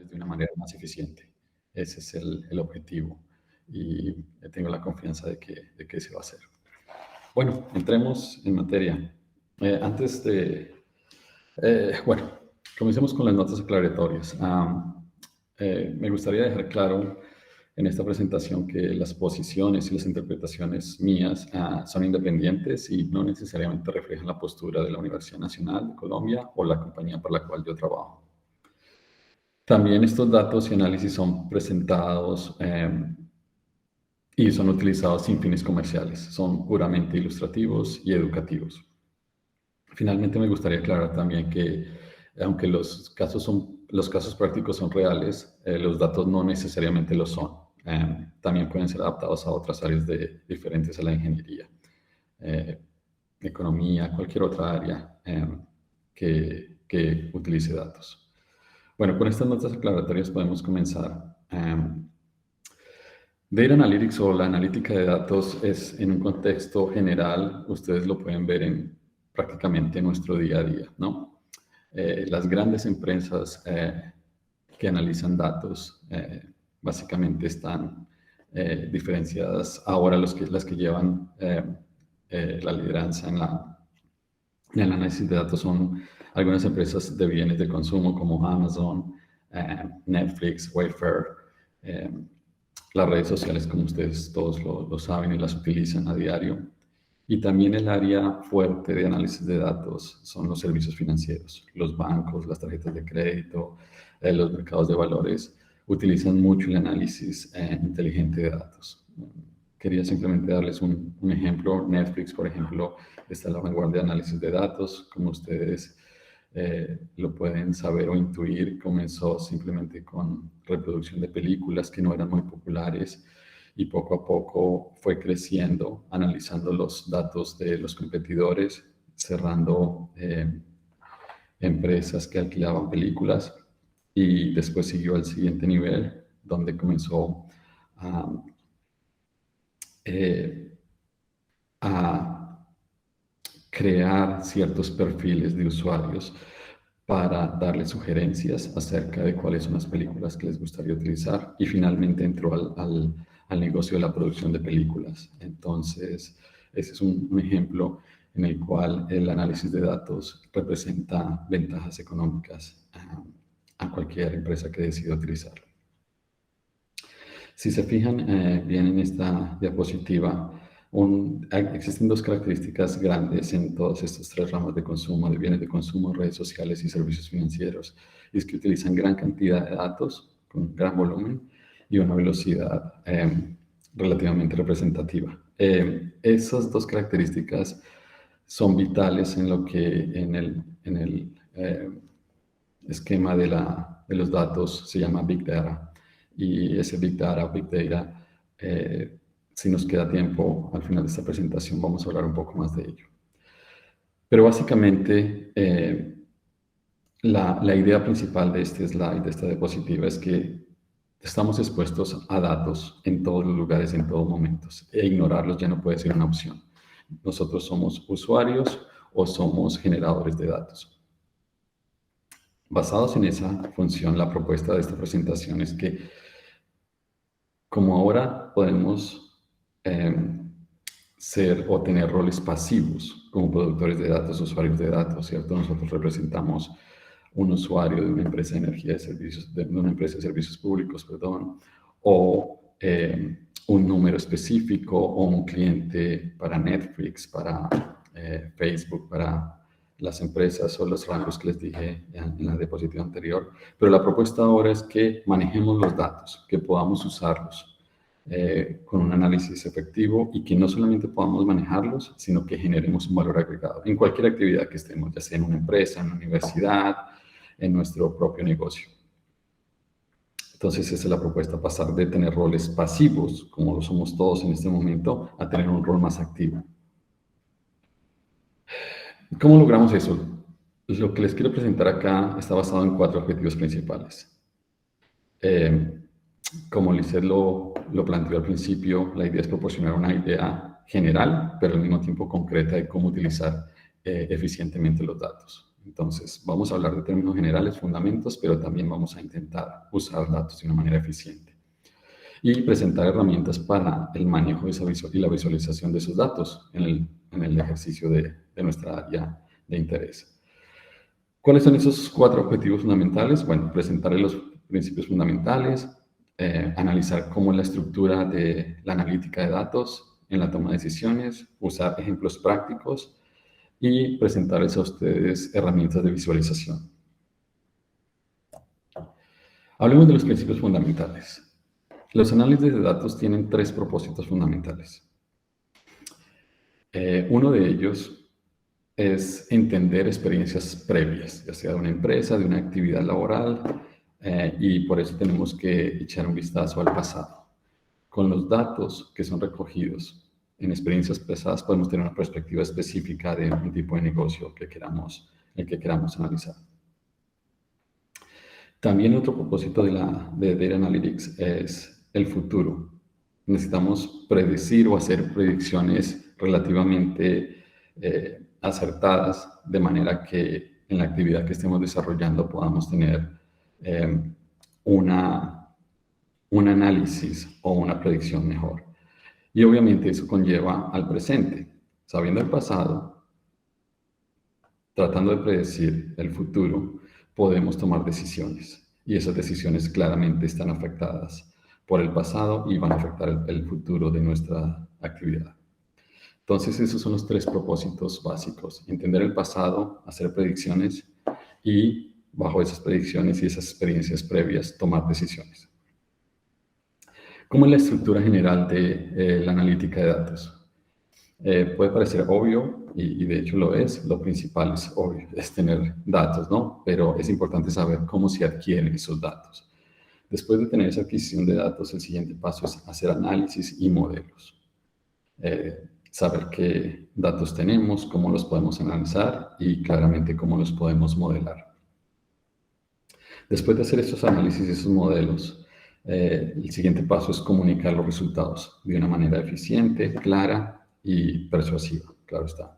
de una manera más eficiente. Ese es el objetivo y tengo la confianza de que se va a hacer. Bueno, entremos en materia. Bueno, comencemos con las notas aclaratorias. Me gustaría dejar claro en esta presentación que las posiciones y las interpretaciones mías son independientes y no necesariamente reflejan la postura de la Universidad Nacional de Colombia o la compañía para la cual yo trabajo. También estos datos y análisis son presentados y son utilizados sin fines comerciales, son puramente ilustrativos y educativos. Finalmente, me gustaría aclarar también que, aunque los casos prácticos son reales, los datos no necesariamente lo son. También pueden ser adaptados a otras áreas diferentes a la ingeniería, economía, cualquier otra área que utilice datos. Bueno, con estas notas aclaratorias podemos comenzar. Data Analytics o la analítica de datos es en un contexto general, ustedes lo pueden ver prácticamente en nuestro día a día, ¿no? Las grandes empresas que analizan datos básicamente están diferenciadas. Ahora las que llevan la lideranza en el análisis de datos son algunas empresas de bienes de consumo como Amazon, Netflix, Wayfair, las redes sociales, como ustedes todos lo saben y las utilizan a diario. Y también el área fuerte de análisis de datos son los servicios financieros. Los bancos, las tarjetas de crédito, los mercados de valores utilizan mucho el análisis inteligente de datos. Quería simplemente darles un ejemplo. Netflix, por ejemplo, está a la vanguardia de análisis de datos. Como ustedes lo pueden saber o intuir, comenzó simplemente con reproducción de películas que no eran muy populares y poco a poco fue creciendo, analizando los datos de los competidores, cerrando empresas que alquilaban películas, y después siguió al siguiente nivel, donde comenzó a crear ciertos perfiles de usuarios para darles sugerencias acerca de cuáles son las películas que les gustaría utilizar, y finalmente entró al negocio de la producción de películas. Entonces, ese es un ejemplo en el cual el análisis de datos representa ventajas económicas a cualquier empresa que decida utilizarlo. Si se fijan bien en esta diapositiva, existen dos características grandes en todas estas tres ramas de consumo, de bienes de consumo, redes sociales y servicios financieros, y es que utilizan gran cantidad de datos con gran volumen y una velocidad relativamente representativa. Esas dos características son vitales en el esquema de los datos, se llama Big Data, y ese Big Data, si nos queda tiempo al final de esta presentación vamos a hablar un poco más de ello. Pero básicamente la idea principal de este slide, de esta diapositiva, es que estamos expuestos a datos en todos los lugares, en todos momentos, e ignorarlos ya no puede ser una opción. Nosotros somos usuarios o somos generadores de datos. Basados en esa función, la propuesta de esta presentación es que, como ahora podemos ser o tener roles pasivos como productores de datos, usuarios de datos, ¿cierto? Nosotros representamos un usuario de una empresa de energía de servicios, de una empresa de servicios públicos, perdón, o un número específico, o un cliente para Netflix, para Facebook, para las empresas o los rangos que les dije en la diapositiva anterior. Pero la propuesta ahora es que manejemos los datos, que podamos usarlos con un análisis efectivo, y que no solamente podamos manejarlos, sino que generemos un valor agregado en cualquier actividad que estemos, ya sea en una empresa, en una universidad, en nuestro propio negocio. Entonces, esa es la propuesta: pasar de tener roles pasivos, como lo somos todos en este momento, a tener un rol más activo. ¿Cómo logramos eso? Lo que les quiero presentar acá está basado en 4 objetivos principales. Como Lizeth lo planteó al principio, la idea es proporcionar una idea general, pero al mismo tiempo concreta, de cómo utilizar eficientemente los datos. Entonces, vamos a hablar de términos generales, fundamentos, pero también vamos a intentar usar datos de una manera eficiente y presentar herramientas para el manejo de y la visualización de esos datos en el ejercicio de nuestra área de interés. ¿Cuáles son esos 4 objetivos fundamentales? Bueno, presentar los principios fundamentales, analizar cómo es la estructura de la analítica de datos en la toma de decisiones, usar ejemplos prácticos y presentarles a ustedes herramientas de visualización. Hablemos de los principios fundamentales. Los análisis de datos tienen 3 propósitos fundamentales. Uno de ellos es entender experiencias previas, ya sea de una empresa, de una actividad laboral, y por eso tenemos que echar un vistazo al pasado. Con los datos que son recogidos en experiencias pasadas podemos tener una perspectiva específica de un tipo de negocio el que queramos analizar. También otro propósito de Data Analytics es el futuro. Necesitamos predecir o hacer predicciones relativamente acertadas, de manera que en la actividad que estemos desarrollando podamos tener un análisis o una predicción mejor. Y obviamente eso conlleva al presente. Sabiendo el pasado, tratando de predecir el futuro, podemos tomar decisiones. Y esas decisiones claramente están afectadas por el pasado y van a afectar el futuro de nuestra actividad. Entonces, esos son los 3 propósitos básicos. Entender el pasado, hacer predicciones y, bajo esas predicciones y esas experiencias previas, tomar decisiones. ¿Cómo es la estructura general de la analítica de datos? Puede parecer obvio, y de hecho lo es. Lo principal es obvio, es tener datos, ¿no? Pero es importante saber cómo se adquieren esos datos. Después de tener esa adquisición de datos, el siguiente paso es hacer análisis y modelos. Saber qué datos tenemos, cómo los podemos analizar y claramente cómo los podemos modelar. Después de hacer estos análisis y esos modelos, el siguiente paso es comunicar los resultados de una manera eficiente, clara y persuasiva, claro está.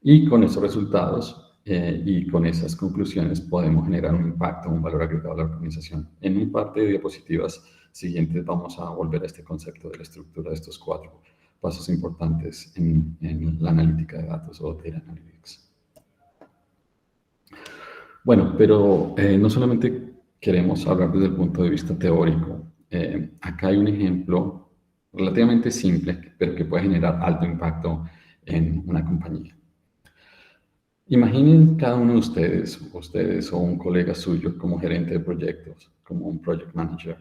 Y con esos resultados y con esas conclusiones podemos generar un impacto, un valor agregado a la organización. En un par de diapositivas siguientes vamos a volver a este concepto de la estructura de estos 4 pasos importantes en la analítica de datos o Data Analytics. Bueno, pero no solamente queremos hablar desde el punto de vista teórico. Acá hay un ejemplo relativamente simple, pero que puede generar alto impacto en una compañía. Imaginen cada uno de ustedes o un colega suyo como gerente de proyectos, como un project manager,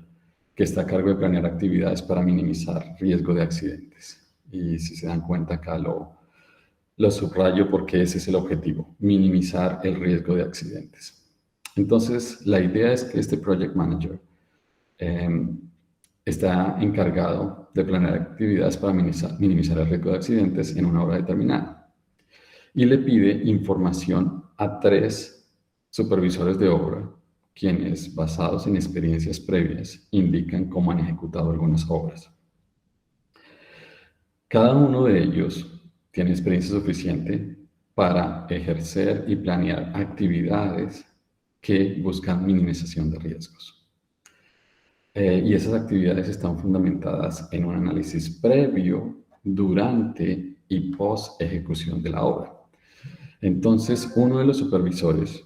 que está a cargo de planear actividades para minimizar riesgo de accidentes. Y si se dan cuenta acá lo subrayo porque ese es el objetivo, minimizar el riesgo de accidentes. Entonces, la idea es que este project manager está encargado de planear actividades para minimizar el riesgo de accidentes en una hora determinada. Y le pide información a 3 supervisores de obra, quienes, basados en experiencias previas, indican cómo han ejecutado algunas obras. Cada uno de ellos tiene experiencia suficiente para ejercer y planear actividades que buscan minimización de riesgos. Y esas actividades están fundamentadas en un análisis previo, durante y post ejecución de la obra. Entonces, uno de los supervisores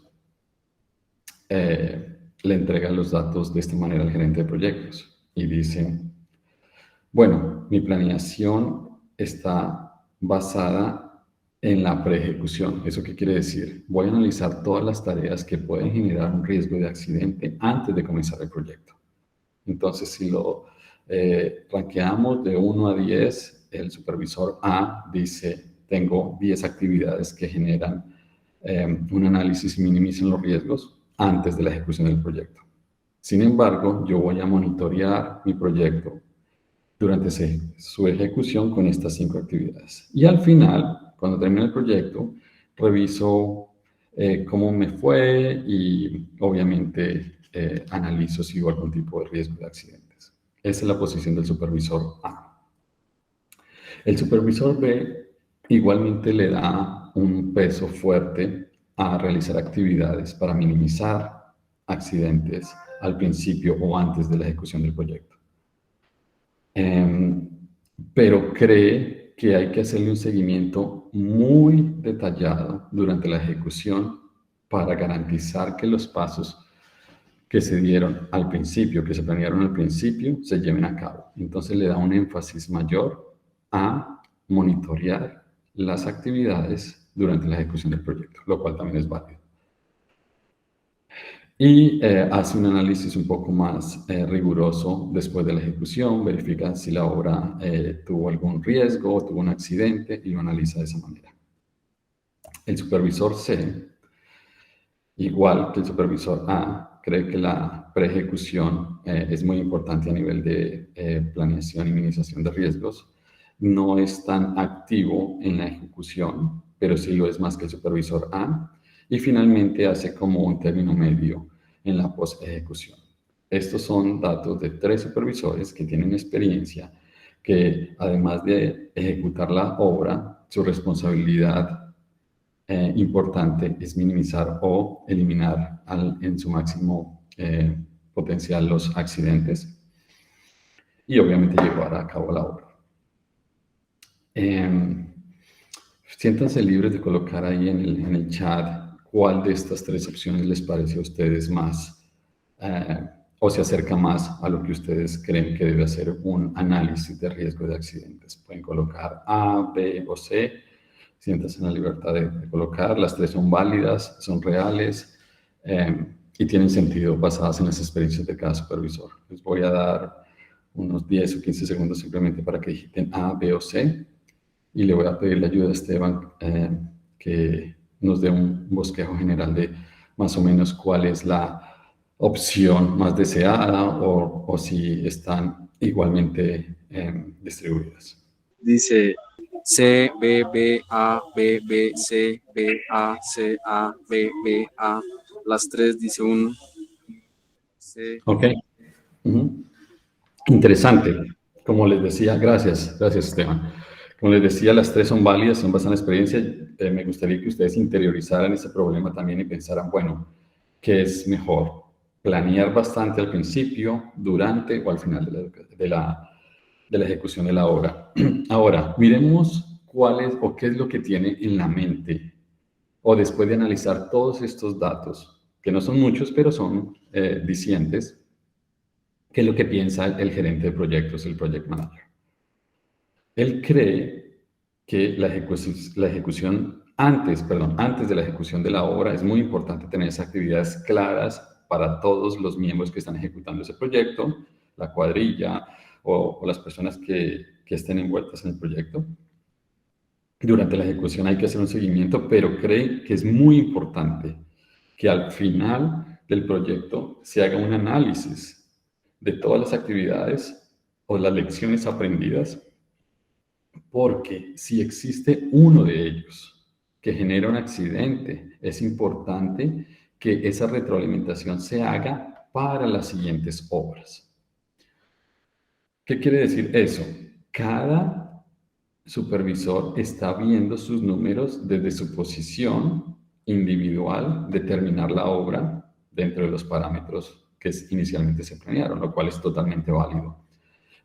le entrega los datos de esta manera al gerente de proyectos y dice, bueno, mi planeación está basada en la preejecución. ¿Eso qué quiere decir? Voy a analizar todas las tareas que pueden generar un riesgo de accidente antes de comenzar el proyecto. Entonces, si lo rankeamos de 1 a 10, el supervisor A dice, tengo 10 actividades que generan un análisis y minimizan los riesgos antes de la ejecución del proyecto. Sin embargo, yo voy a monitorear mi proyecto durante su ejecución con estas 5 actividades. Y al final, cuando termine el proyecto, reviso cómo me fue y obviamente analizo si hubo algún tipo de riesgo de accidentes. Esa es la posición del supervisor A. El supervisor B igualmente le da un peso fuerte a realizar actividades para minimizar accidentes al principio o antes de la ejecución del proyecto. Pero cree que hay que hacerle un seguimiento muy detallado durante la ejecución para garantizar que los pasos que se dieron al principio, que se planearon al principio, se lleven a cabo. Entonces le da un énfasis mayor a monitorear las actividades durante la ejecución del proyecto, lo cual también es válido. Y hace un análisis un poco más riguroso después de la ejecución, verifica si la obra tuvo algún riesgo o tuvo un accidente y lo analiza de esa manera. El supervisor C, igual que el supervisor A, cree que la preejecución es muy importante a nivel de planeación y minimización de riesgos. No es tan activo en la ejecución, pero sí lo es más que el supervisor A. Y finalmente hace como un término medio en la post-ejecución. Estos son datos de 3 supervisores que tienen experiencia, que además de ejecutar la obra, su responsabilidad importante es minimizar o eliminar en su máximo potencial los accidentes y obviamente llevar a cabo la obra. Siéntanse libres de colocar ahí en el chat cuál de estas 3 opciones les parece a ustedes más o se acerca más a lo que ustedes creen que debe hacer un análisis de riesgo de accidentes. Pueden colocar A, B o C. Siéntanse en la libertad de colocar. Las 3 son válidas, son reales y tienen sentido basadas en las experiencias de cada supervisor. Les voy a dar unos 10 o 15 segundos simplemente para que digiten A, B o C. Y le voy a pedir la ayuda a Esteban que nos dé un bosquejo general de más o menos cuál es la opción más deseada o si están igualmente distribuidas. Dice C, B, B, A, B, B, C, B, A, C, A, B, B, A. Las 3 dice un C. Ok. Interesante. Como les decía, gracias Esteban. Como les decía, las 3 son válidas, son basadas en experiencia. Me gustaría que ustedes interiorizaran ese problema también y pensaran, bueno, ¿qué es mejor? ¿Planear bastante al principio, durante o al final de la ejecución de la obra? Ahora, miremos cuál es o qué es lo que tiene en la mente o después de analizar todos estos datos, que no son muchos, pero son dicientes, ¿qué es lo que piensa el gerente de proyectos, el project manager? Él cree que la ejecución antes de la ejecución de la obra es muy importante tener esas actividades claras para todos los miembros que están ejecutando ese proyecto, la cuadrilla o las personas que estén envueltas en el proyecto. Durante la ejecución hay que hacer un seguimiento, pero cree que es muy importante que al final del proyecto se haga un análisis de todas las actividades o las lecciones aprendidas, porque si existe uno de ellos que genera un accidente, es importante que esa retroalimentación se haga para las siguientes obras. ¿Qué quiere decir eso? Cada supervisor está viendo sus números desde su posición individual de terminar la obra dentro de los parámetros que inicialmente se planearon, lo cual es totalmente válido.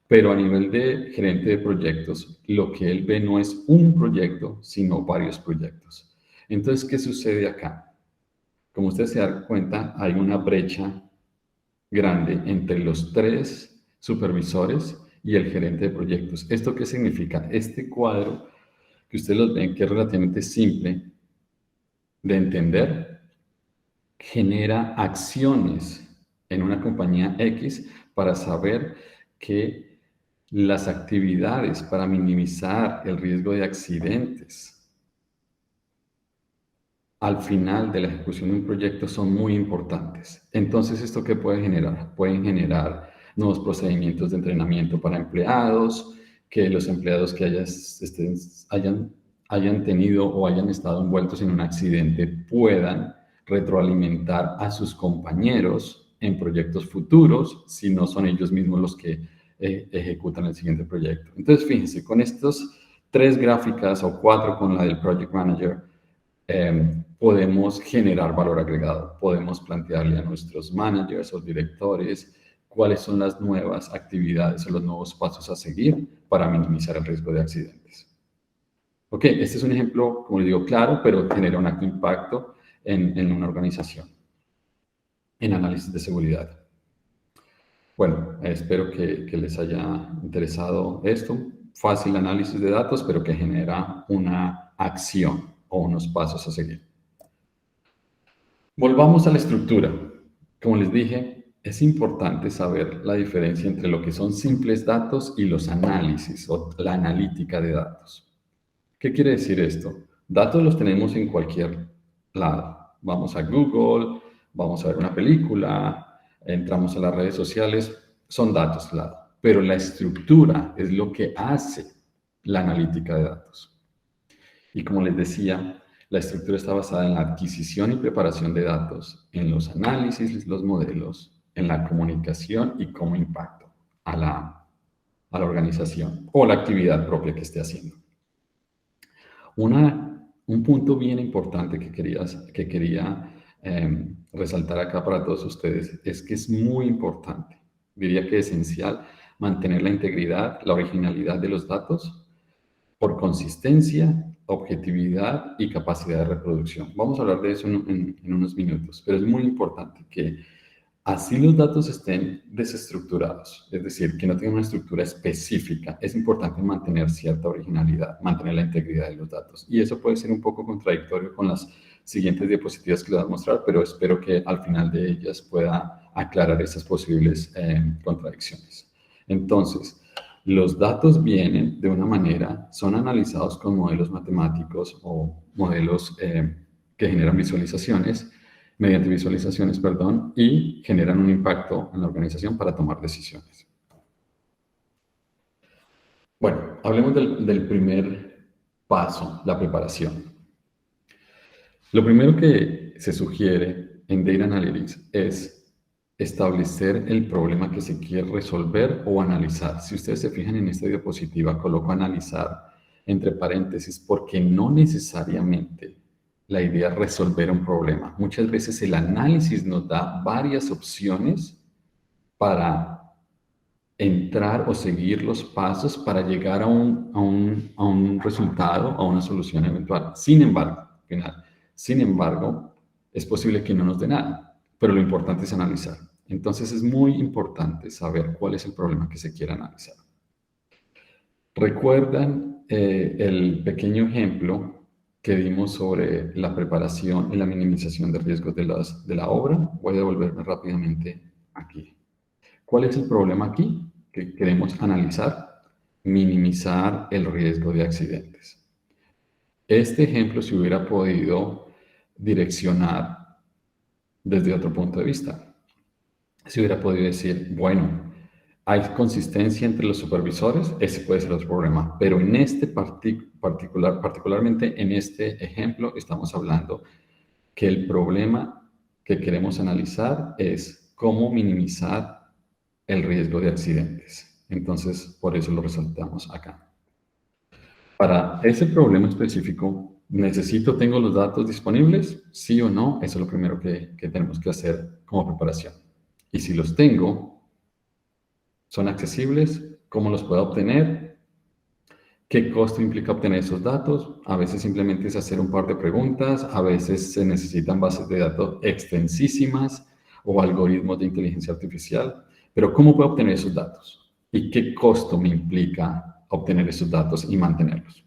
Pero a nivel de gerente de proyectos, lo que él ve no es un proyecto, sino varios proyectos. Entonces, ¿qué sucede acá? Como ustedes se dan cuenta, hay una brecha grande entre los 3 supervisores y el gerente de proyectos. ¿Esto qué significa? Este cuadro que ustedes los ven, que es relativamente simple de entender, genera acciones en una compañía X para saber que las actividades para minimizar el riesgo de accidentes al final de la ejecución de un proyecto son muy importantes. Entonces, ¿esto qué puede generar? Pueden generar nuevos procedimientos de entrenamiento para empleados, que los empleados que hayan tenido o hayan estado envueltos en un accidente puedan retroalimentar a sus compañeros en proyectos futuros, si no son ellos mismos los que ejecutan el siguiente proyecto. Entonces, fíjense, con estas 3 gráficas o 4 con la del Project Manager, podemos generar valor agregado. Podemos plantearle a nuestros managers o directores cuáles son las nuevas actividades o los nuevos pasos a seguir para minimizar el riesgo de accidentes. Ok, este es un ejemplo, como les digo, claro, pero genera un alto impacto en una organización, en análisis de seguridad. Bueno, espero que les haya interesado esto. Fácil análisis de datos, pero que genera una acción o unos pasos a seguir. Volvamos a la estructura. Como les dije, es importante saber la diferencia entre lo que son simples datos y los análisis o la analítica de datos. ¿Qué quiere decir esto? Datos los tenemos en cualquier lado. Vamos a Google, vamos a ver una película, entramos a las redes sociales, son datos, claro. Pero la estructura es lo que hace la analítica de datos. Y como les decía, la estructura está basada en la adquisición y preparación de datos, en los análisis, los modelos, en la comunicación y cómo impacto a la organización o la actividad propia que esté haciendo. Un punto bien importante que quería resaltar acá para todos ustedes es que es muy importante, diría que esencial, mantener la integridad, la originalidad de los datos por consistencia, objetividad y capacidad de reproducción. Vamos a hablar de eso en unos minutos, pero es muy importante que así los datos estén desestructurados, es decir, que no tengan una estructura específica. Es importante mantener cierta originalidad, mantener la integridad de los datos. Y eso puede ser un poco contradictorio con las siguientes diapositivas que les voy a mostrar, pero espero que al final de ellas pueda aclarar esas posibles contradicciones. Entonces, los datos vienen de una manera, son analizados con modelos matemáticos o modelos que generan visualizaciones, mediante visualizaciones, perdón, y generan un impacto en la organización para tomar decisiones. Bueno, hablemos del primer paso, la preparación. Lo primero que se sugiere en Data Analytics es establecer el problema que se quiere resolver o analizar. Si ustedes se fijan en esta diapositiva, coloco analizar entre paréntesis porque no necesariamente la idea es resolver un problema. Muchas veces el análisis nos da varias opciones para entrar o seguir los pasos para llegar a un resultado, a una solución eventual. Sin embargo, es posible que no nos dé nada, pero lo importante es analizar. Entonces es muy importante saber cuál es el problema que se quiere analizar. ¿Recuerdan el pequeño ejemplo que dimos sobre la preparación y la minimización de riesgos de la obra? Voy a devolverme rápidamente aquí. ¿Cuál es el problema aquí que queremos analizar? Minimizar el riesgo de accidentes. Este ejemplo se hubiera podido direccionar desde otro punto de vista. Se hubiera podido decir, bueno, hay consistencia entre los supervisores, ese puede ser otro problema, pero en este particularmente en este ejemplo, estamos hablando que el problema que queremos analizar es cómo minimizar el riesgo de accidentes. Entonces, por eso lo resaltamos acá. Para ese problema específico, ¿tengo los datos disponibles? ¿Sí o no? Eso es lo primero que tenemos que hacer como preparación. Y si los tengo, ¿son accesibles? ¿Cómo los puedo obtener? ¿Qué costo implica obtener esos datos? A veces simplemente es hacer un par de preguntas, a veces se necesitan bases de datos extensísimas o algoritmos de inteligencia artificial. Pero ¿cómo puedo obtener esos datos? ¿Y qué costo me implica obtener esos datos y mantenerlos?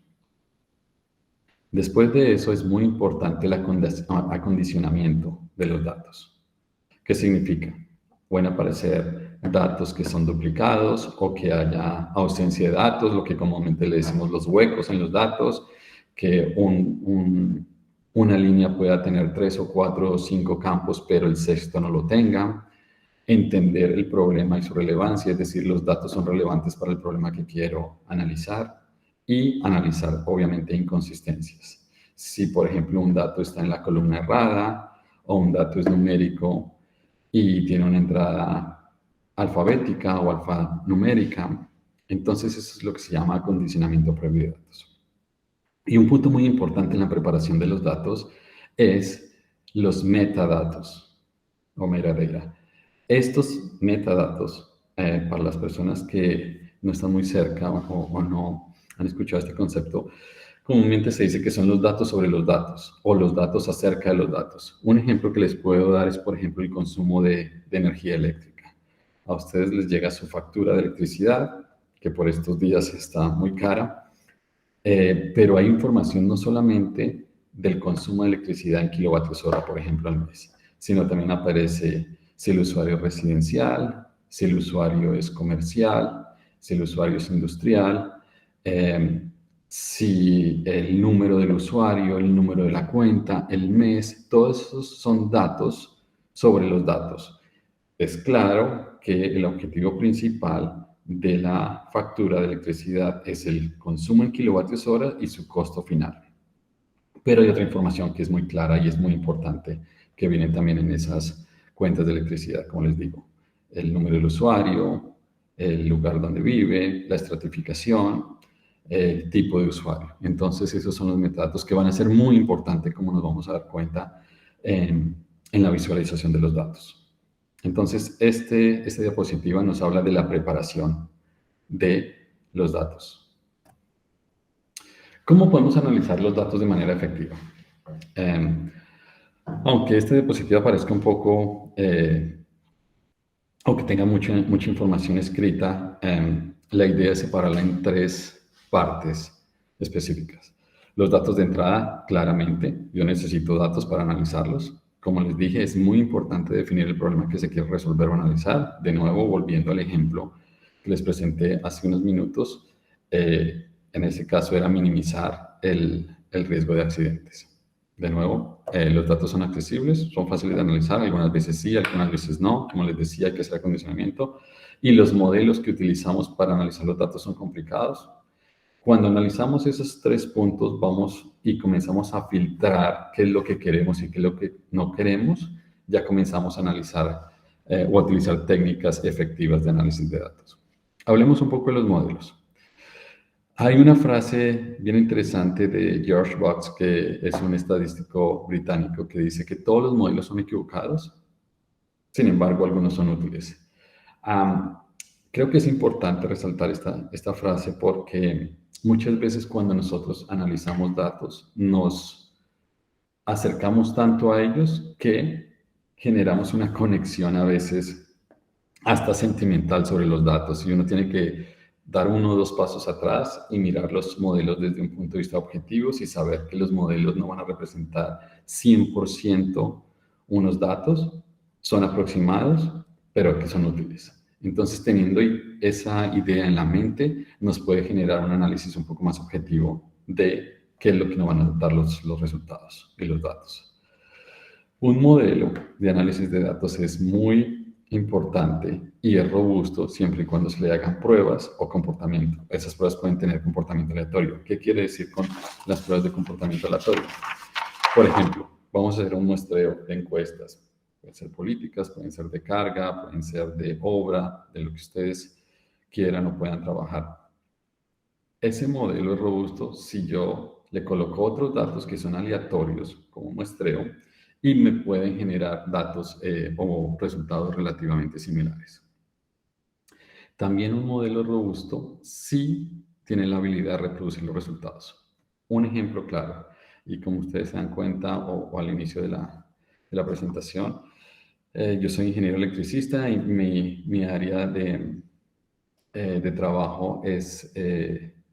Después de eso es muy importante el acondicionamiento de los datos. ¿Qué significa? Pueden aparecer datos que son duplicados o que haya ausencia de datos, lo que comúnmente le decimos los huecos en los datos, que una línea pueda tener 3 o 4 o 5 campos, pero el sexto no lo tenga. Entender el problema y su relevancia, es decir, los datos son relevantes para el problema que quiero analizar y analizar, obviamente, inconsistencias. Si, por ejemplo, un dato está en la columna errada o un dato es numérico y tiene una entrada alfabética o alfanumérica, entonces eso es lo que se llama acondicionamiento previo de datos. Y un punto muy importante en la preparación de los datos es los metadatos o metadata. Estos metadatos, para las personas que no están muy cerca o no han escuchado este concepto, comúnmente se dice que son los datos sobre los datos o los datos acerca de los datos. Un ejemplo que les puedo dar es, por ejemplo, el consumo de energía eléctrica. A ustedes les llega su factura de electricidad, que por estos días está muy cara, pero hay información no solamente del consumo de electricidad en kilovatios hora, por ejemplo, al mes, sino también aparece si el usuario es residencial, si el usuario es comercial, si el usuario es industrial, eh, si el número del usuario, el número de la cuenta, el mes, todos esos son datos sobre los datos. Es claro que el objetivo principal de la factura de electricidad es el consumo en kilovatios hora y su costo final. Pero hay otra información que es muy clara y es muy importante que viene también en esas cuentas de electricidad, como les digo. El número del usuario, el lugar donde vive, la estratificación, el tipo de usuario. Entonces, esos son los metadatos que van a ser muy importantes, como nos vamos a dar cuenta en la visualización de los datos. Entonces, esta diapositiva nos habla de la preparación de los datos. ¿Cómo podemos analizar los datos de manera efectiva? Aunque esta diapositiva parezca un poco, o que tenga mucha información escrita, la idea es separarla en tres partes específicas. Los datos de entrada, claramente, yo necesito datos para analizarlos. Como les dije, es muy importante definir el problema que se quiere resolver o analizar. De nuevo, volviendo al ejemplo que les presenté hace unos minutos, en ese caso era minimizar el riesgo de accidentes. De nuevo, los datos son accesibles, son fáciles de analizar, algunas veces sí, algunas veces no. Como les decía, hay que hacer acondicionamiento. Y los modelos que utilizamos para analizar los datos son complicados. Cuando analizamos esos tres puntos, vamos y comenzamos a filtrar qué es lo que queremos y qué es lo que no queremos, ya comenzamos a analizar o a utilizar técnicas efectivas de análisis de datos. Hablemos un poco de los modelos. Hay una frase bien interesante de George Box, que es un estadístico británico, que dice que todos los modelos son equivocados, sin embargo, algunos son útiles. Creo que es importante resaltar esta frase porque muchas veces cuando nosotros analizamos datos, nos acercamos tanto a ellos que generamos una conexión a veces hasta sentimental sobre los datos y uno tiene que dar uno o dos pasos atrás y mirar los modelos desde un punto de vista objetivo y saber que los modelos no van a representar 100% unos datos, son aproximados, pero que son útiles. Entonces, teniendo esa idea en la mente, nos puede generar un análisis un poco más objetivo de qué es lo que nos van a dar los resultados y los datos. Un modelo de análisis de datos es muy importante y es robusto siempre y cuando se le hagan pruebas o comportamiento. Esas pruebas pueden tener comportamiento aleatorio. ¿Qué quiere decir con las pruebas de comportamiento aleatorio? Por ejemplo, vamos a hacer un muestreo de encuestas. Pueden ser políticas, pueden ser de carga, pueden ser de obra, de lo que ustedes quieran o puedan trabajar. Ese modelo es robusto si yo le coloco otros datos que son aleatorios, como muestreo, y me pueden generar datos o resultados relativamente similares. También un modelo robusto sí tiene la habilidad de reproducir los resultados. Un ejemplo claro, y como ustedes se dan cuenta o al inicio de la presentación, yo soy ingeniero electricista y mi área de trabajo es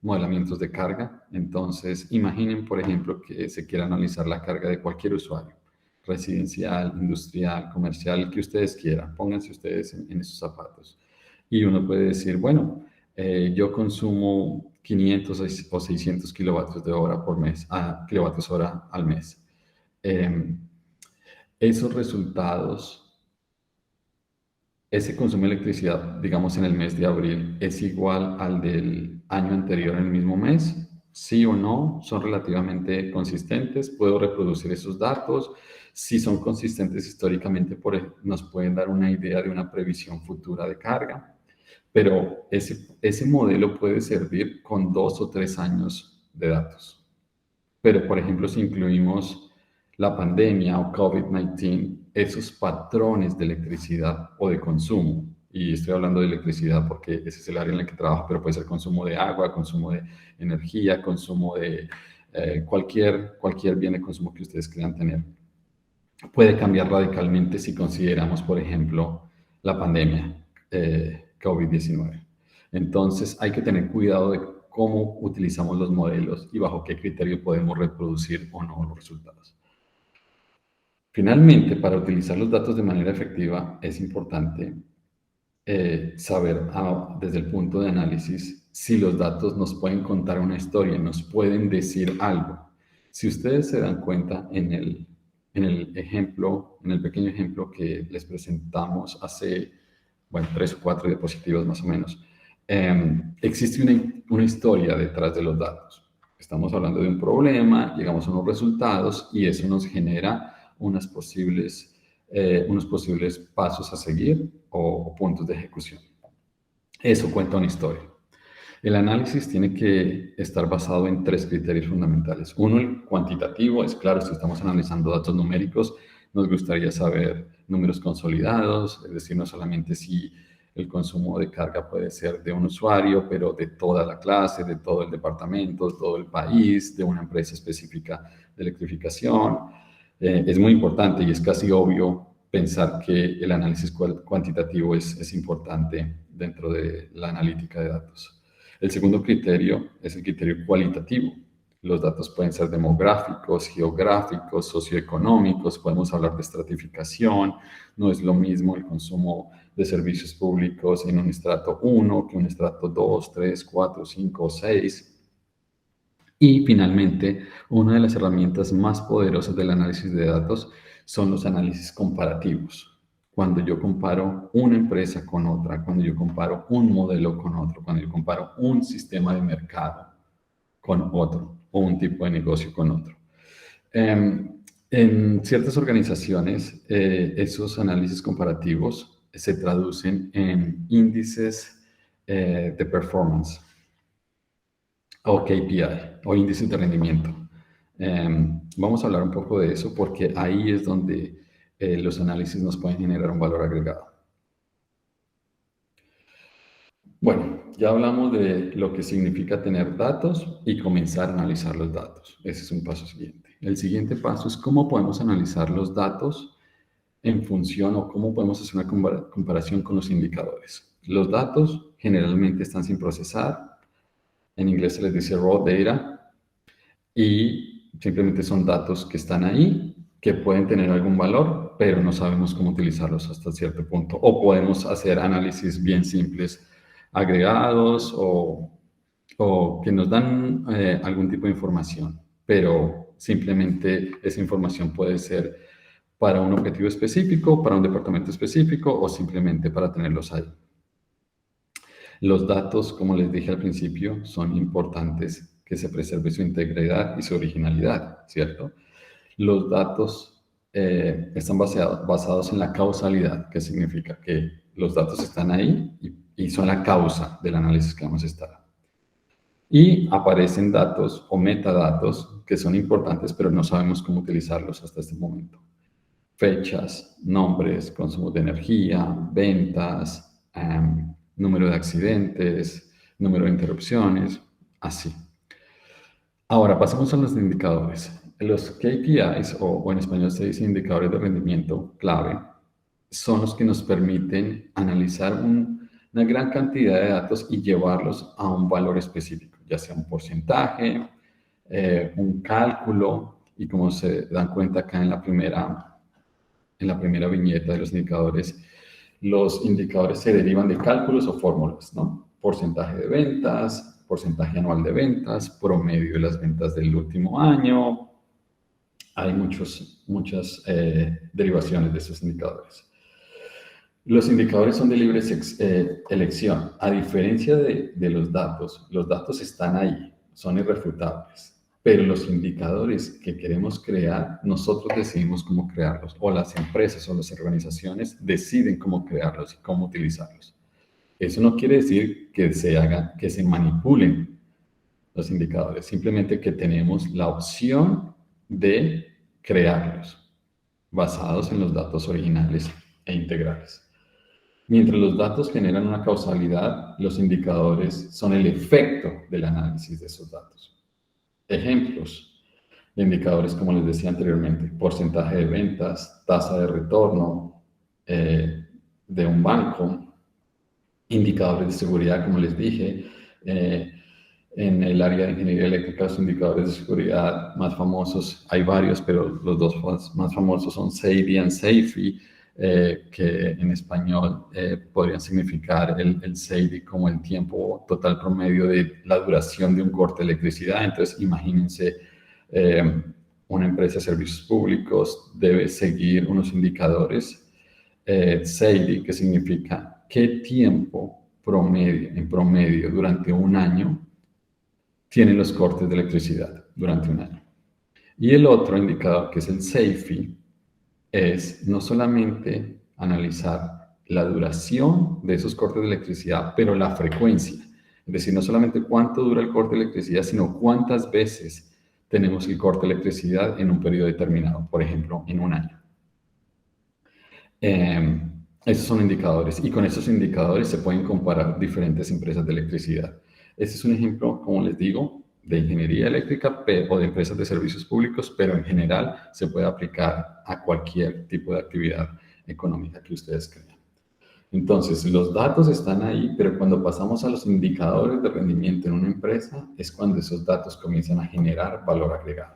modelamientos de carga. Entonces, imaginen, por ejemplo, que se quiera analizar la carga de cualquier usuario, residencial, industrial, comercial, que ustedes quieran. Pónganse ustedes en esos zapatos. Y uno puede decir, bueno, yo consumo 500 o 600 kilovatios de hora por mes, kilovatios hora al mes. Esos resultados, ese consumo de electricidad, digamos en el mes de abril, ¿es igual al del año anterior en el mismo mes? ¿Sí o no? ¿Son relativamente consistentes? ¿Puedo reproducir esos datos? Si son consistentes históricamente, nos pueden dar una idea de una previsión futura de carga. Pero ese modelo puede servir con 2 o 3 años de datos. Pero, por ejemplo, si incluimos la pandemia o COVID-19, esos patrones de electricidad o de consumo, y estoy hablando de electricidad porque ese es el área en la que trabajo, pero puede ser consumo de agua, consumo de energía, consumo de cualquier bien de consumo que ustedes quieran tener, puede cambiar radicalmente si consideramos, por ejemplo, la pandemia COVID-19. Entonces, hay que tener cuidado de cómo utilizamos los modelos y bajo qué criterio podemos reproducir o no los resultados. Finalmente, para utilizar los datos de manera efectiva, es importante saber desde el punto de análisis si los datos nos pueden contar una historia, nos pueden decir algo. Si ustedes se dan cuenta en el ejemplo, en el pequeño ejemplo que les presentamos hace, bueno, 3 o 4 diapositivas más o menos, existe una historia detrás de los datos. Estamos hablando de un problema, llegamos a unos resultados y eso nos genera unos posibles pasos a seguir o puntos de ejecución. Eso cuenta una historia. El análisis tiene que estar basado en 3 criterios fundamentales. Uno, el cuantitativo. Es claro, si estamos analizando datos numéricos, nos gustaría saber números consolidados, es decir, no solamente si el consumo de carga puede ser de un usuario, pero de toda la clase, de todo el departamento, de todo el país, de una empresa específica de electrificación. Es muy importante y es casi obvio pensar que el análisis cuantitativo es importante dentro de la analítica de datos. El segundo criterio es el criterio cualitativo. Los datos pueden ser demográficos, geográficos, socioeconómicos, podemos hablar de estratificación, no es lo mismo el consumo de servicios públicos en un estrato 1 que un estrato 2, 3, 4, 5 o 6. Y finalmente, una de las herramientas más poderosas del análisis de datos son los análisis comparativos. Cuando yo comparo una empresa con otra, cuando yo comparo un modelo con otro, cuando yo comparo un sistema de mercado con otro o un tipo de negocio con otro. En ciertas organizaciones, esos análisis comparativos se traducen en índices de performance o KPI, o índices de rendimiento. Vamos a hablar un poco de eso porque ahí es donde los análisis nos pueden generar un valor agregado. Bueno, ya hablamos de lo que significa tener datos y comenzar a analizar los datos. Ese es un paso siguiente. El siguiente paso es cómo podemos analizar los datos en función o cómo podemos hacer una comparación con los indicadores. Los datos generalmente están sin procesar. En inglés se les dice raw data y simplemente son datos que están ahí, que pueden tener algún valor, pero no sabemos cómo utilizarlos hasta cierto punto. O podemos hacer análisis bien simples, agregados o que nos dan algún tipo de información, pero simplemente esa información puede ser para un objetivo específico, para un departamento específico o simplemente para tenerlos ahí. Los datos, como les dije al principio, son importantes que se preserve su integridad y su originalidad, ¿cierto? Los datos están basados en la causalidad, que significa que los datos están ahí y son la causa del análisis que vamos a estar. Y aparecen datos o metadatos que son importantes, pero no sabemos cómo utilizarlos hasta este momento. Fechas, nombres, consumo de energía, ventas, número de accidentes, número de interrupciones, así. Ahora, pasamos a los indicadores. Los KPIs, o en español se dice indicadores de rendimiento clave, son los que nos permiten analizar una gran cantidad de datos y llevarlos a un valor específico, ya sea un porcentaje, un cálculo, y como se dan cuenta acá en la primera viñeta de los indicadores se derivan de cálculos o fórmulas, ¿no? Porcentaje de ventas, porcentaje anual de ventas, promedio de las ventas del último año. Hay muchas derivaciones de esos indicadores. Los indicadores son de libre elección. A diferencia de los datos están ahí, son irrefutables. Pero los indicadores que queremos crear, nosotros decidimos cómo crearlos, o las empresas o las organizaciones deciden cómo crearlos y cómo utilizarlos. Eso no quiere decir que se manipulen los indicadores, simplemente que tenemos la opción de crearlos basados en los datos originales e integrales. Mientras los datos generan una causalidad, los indicadores son el efecto del análisis de esos datos. Ejemplos de indicadores, como les decía anteriormente: porcentaje de ventas, tasa de retorno de un banco, indicadores de seguridad, como les dije. En el área de ingeniería eléctrica, los indicadores de seguridad más famosos, hay varios, pero los dos más famosos son SAIDI y SAIFI, que en español podrían significar el SAIDI como el tiempo total promedio de la duración de un corte de electricidad. Entonces, imagínense, una empresa de servicios públicos debe seguir unos indicadores SAIDI, que significa qué tiempo en promedio durante un año tienen los cortes de electricidad durante un año. Y el otro indicador, que es el SAIFI, es no solamente analizar la duración de esos cortes de electricidad, pero la frecuencia. Es decir, no solamente cuánto dura el corte de electricidad, sino cuántas veces tenemos el corte de electricidad en un periodo determinado, por ejemplo, en un año. Esos son indicadores, y con esos indicadores se pueden comparar diferentes empresas de electricidad. Este es un ejemplo, como les digo, de ingeniería eléctrica o de empresas de servicios públicos, pero en general se puede aplicar a cualquier tipo de actividad económica que ustedes crean. Entonces, los datos están ahí, pero cuando pasamos a los indicadores de rendimiento en una empresa, es cuando esos datos comienzan a generar valor agregado.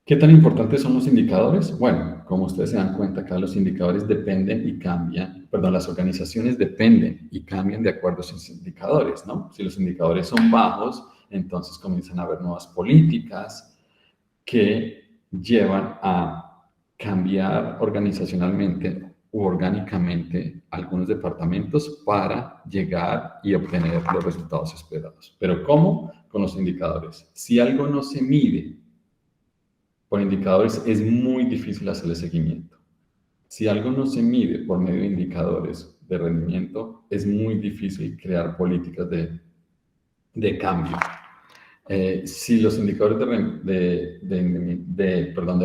¿Qué tan importantes son los indicadores? Bueno, como ustedes se dan cuenta, acá los indicadores dependen y cambian, perdón, las organizaciones dependen y cambian de acuerdo a sus indicadores, ¿no? Si los indicadores son bajos, entonces comienzan a haber nuevas políticas que llevan a cambiar organizacionalmente u orgánicamente algunos departamentos para llegar y obtener los resultados esperados. ¿Pero cómo? Con los indicadores. Si algo no se mide por indicadores, es muy difícil hacerle seguimiento. Si algo no se mide por medio de indicadores de rendimiento, es muy difícil crear políticas de cambio. Si los indicadores de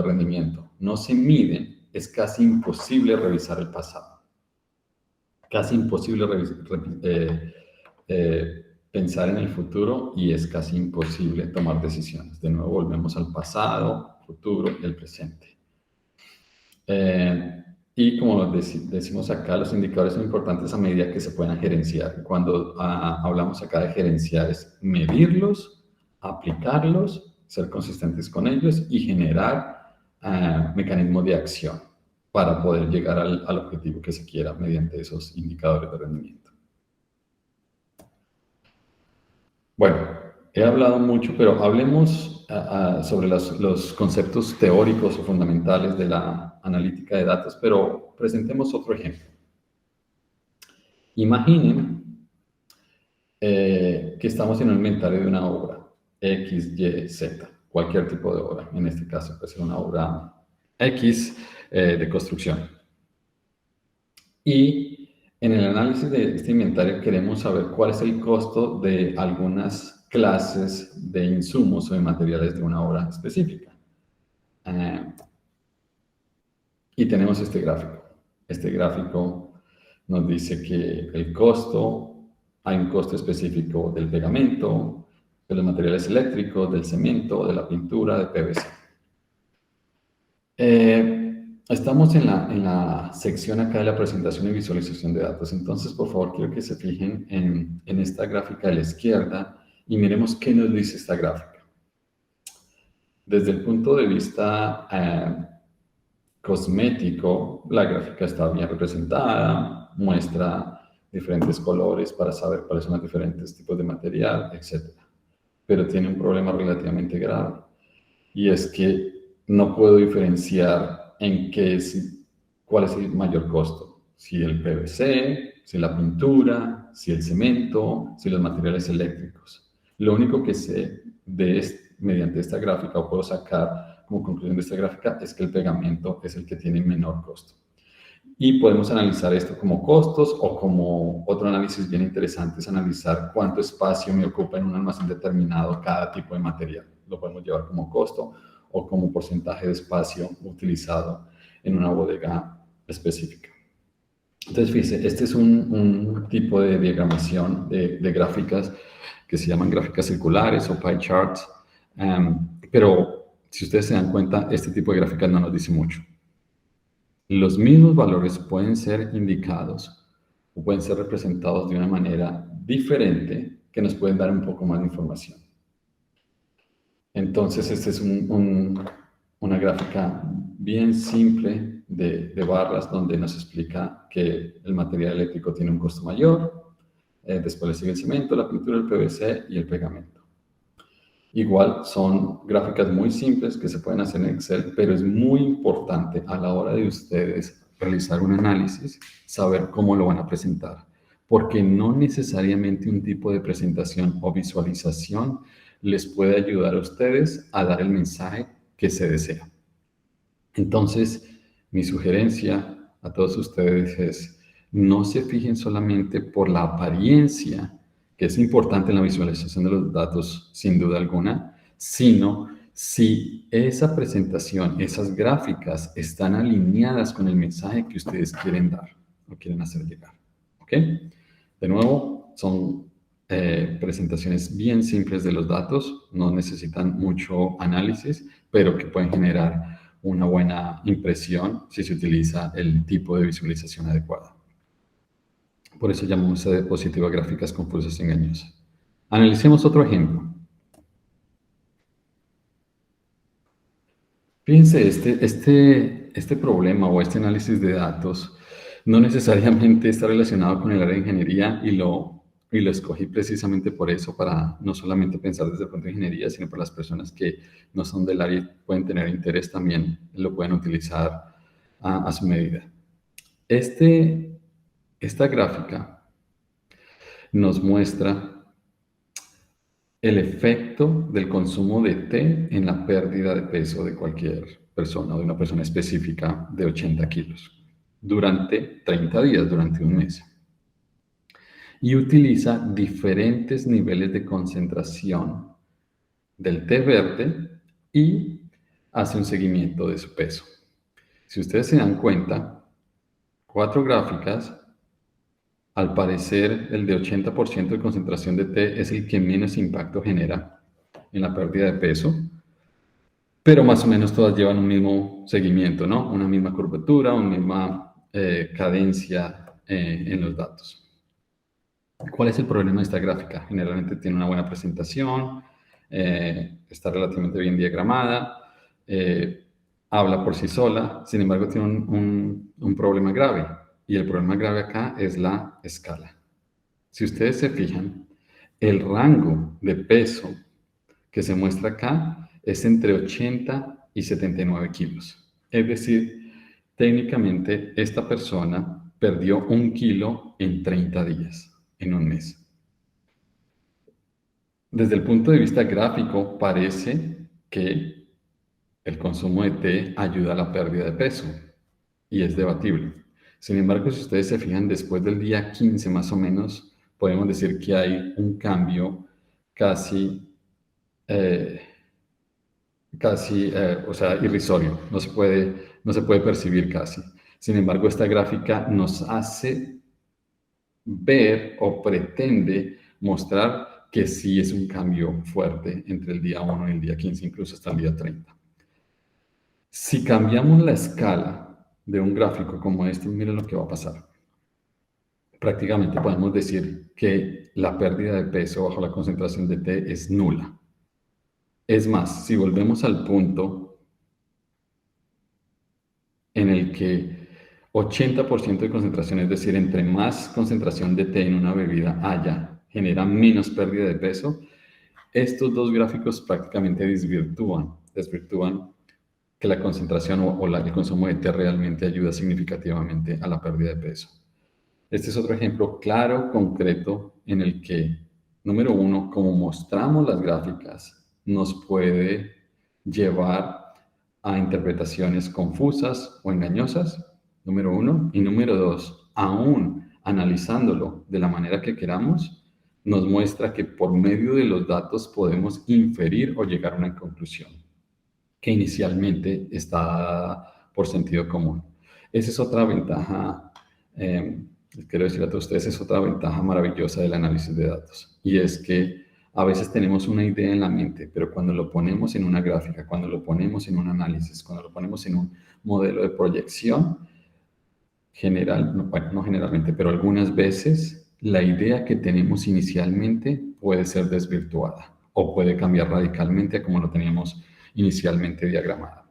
rendimiento no se miden, es casi imposible revisar el pasado. Casi imposible pensar en el futuro, y es casi imposible tomar decisiones. De nuevo, volvemos al pasado, futuro y el presente. Y como decimos acá, los indicadores son importantes a medida que se puedan gerenciar. Cuando hablamos acá de gerenciar, es medirlos, aplicarlos, ser consistentes con ellos y generar mecanismos de acción para poder llegar al objetivo que se quiera mediante esos indicadores de rendimiento. Bueno, he hablado mucho, pero hablemos sobre los conceptos teóricos o fundamentales de la analítica de datos, pero presentemos otro ejemplo. Imaginen que estamos en un inventario de una obra, X, Y, Z, cualquier tipo de obra. En este caso puede ser una obra X de construcción. Y en el análisis de este inventario queremos saber cuál es el costo de algunas clases de insumos o de materiales de una obra específica. Y tenemos este gráfico. Este gráfico nos dice que el costo, hay un costo específico del pegamento, de los materiales eléctricos, del cemento, de la pintura, de PVC. Estamos en la sección acá de la presentación y visualización de datos. Entonces, por favor, quiero que se fijen en esta gráfica de la izquierda y miremos qué nos dice esta gráfica. Desde el punto de vista cosmético, la gráfica está bien representada, muestra diferentes colores para saber cuáles son los diferentes tipos de material, etc. Pero tiene un problema relativamente grave, y es que no puedo diferenciar cuál es el mayor costo, si el PVC, si la pintura, si el cemento, si los materiales eléctricos. Lo único que sé mediante esta gráfica, o puedo sacar como conclusión de esta gráfica, es que el pegamento es el que tiene menor costo. Y podemos analizar esto como costos o como otro análisis bien interesante es analizar cuánto espacio me ocupa en un almacén determinado cada tipo de material. Lo podemos llevar como costo o como porcentaje de espacio utilizado en una bodega específica. Entonces, fíjense, este es un tipo de diagramación de gráficas que se llaman gráficas circulares o pie charts, pero si ustedes se dan cuenta, este tipo de gráficas no nos dice mucho. Los mismos valores pueden ser indicados o pueden ser representados de una manera diferente que nos pueden dar un poco más de información. Entonces, esta es una gráfica bien simple de barras donde nos explica que el material eléctrico tiene un costo mayor, después le sigue el cemento, la pintura, el PVC y el pegamento. Igual son gráficas muy simples que se pueden hacer en Excel, pero es muy importante a la hora de ustedes realizar un análisis, saber cómo lo van a presentar, porque no necesariamente un tipo de presentación o visualización les puede ayudar a ustedes a dar el mensaje que se desea. Entonces, mi sugerencia a todos ustedes es, no se fijen solamente por la apariencia, que es importante en la visualización de los datos, sin duda alguna, sino si esa presentación, esas gráficas están alineadas con el mensaje que ustedes quieren dar o quieren hacer llegar. ¿Ok? De nuevo, son presentaciones bien simples de los datos, no necesitan mucho análisis, pero que pueden generar una buena impresión si se utiliza el tipo de visualización adecuada. Por eso llamamos a diapositiva gráficas confusas y engañosas. Analicemos otro ejemplo. Fíjense, este problema o este análisis de datos no necesariamente está relacionado con el área de ingeniería y lo escogí precisamente por eso, para no solamente pensar desde el punto de ingeniería, sino para las personas que no son del área y pueden tener interés también, lo pueden utilizar a su medida. Esta gráfica nos muestra el efecto del consumo de té en la pérdida de peso de cualquier persona o de una persona específica de 80 kilos durante 30 días, durante un mes. Y utiliza diferentes niveles de concentración del té verde y hace un seguimiento de su peso. Si ustedes se dan cuenta, 4 gráficas. Al parecer, el de 80% de concentración de té es el que menos impacto genera en la pérdida de peso, pero más o menos todas llevan un mismo seguimiento, ¿no? Una misma curvatura, una misma cadencia en los datos. ¿Cuál es el problema de esta gráfica? Generalmente tiene una buena presentación, está relativamente bien diagramada, habla por sí sola, sin embargo tiene un problema grave. Y el problema grave acá es la escala. Si ustedes se fijan, el rango de peso que se muestra acá es entre 80 y 79 kilos. Es decir, técnicamente esta persona perdió 1 kilo en 30 días, en un mes. Desde el punto de vista gráfico, parece que el consumo de té ayuda a la pérdida de peso y es debatible. Sin embargo, si ustedes se fijan, después del día 15 más o menos, podemos decir que hay un cambio casi, o sea, irrisorio. No se puede percibir casi. Sin embargo, esta gráfica nos hace ver o pretende mostrar que sí es un cambio fuerte entre el día 1 y el día 15, incluso hasta el día 30. Si cambiamos la escala de un gráfico como este, miren lo que va a pasar. Prácticamente podemos decir que la pérdida de peso bajo la concentración de té es nula. Es más, si volvemos al punto en el que 80% de concentración, es decir, entre más concentración de té en una bebida haya, genera menos pérdida de peso, estos dos gráficos prácticamente desvirtúan que la concentración o el consumo de té realmente ayuda significativamente a la pérdida de peso. Este es otro ejemplo claro, concreto, en el que, número uno, como mostramos las gráficas, nos puede llevar a interpretaciones confusas o engañosas. número uno. Y número dos, aún analizándolo de la manera que queramos, nos muestra que por medio de los datos podemos inferir o llegar a una conclusión que inicialmente está dada por sentido común. Esa es otra ventaja, quiero decir a todos ustedes, es otra ventaja maravillosa del análisis de datos. Y es que a veces tenemos una idea en la mente, pero cuando lo ponemos en una gráfica, cuando lo ponemos en un análisis, cuando lo ponemos en un modelo de proyección, bueno, no generalmente, pero algunas veces la idea que tenemos inicialmente puede ser desvirtuada o puede cambiar radicalmente a como lo teníamos inicialmente diagramado.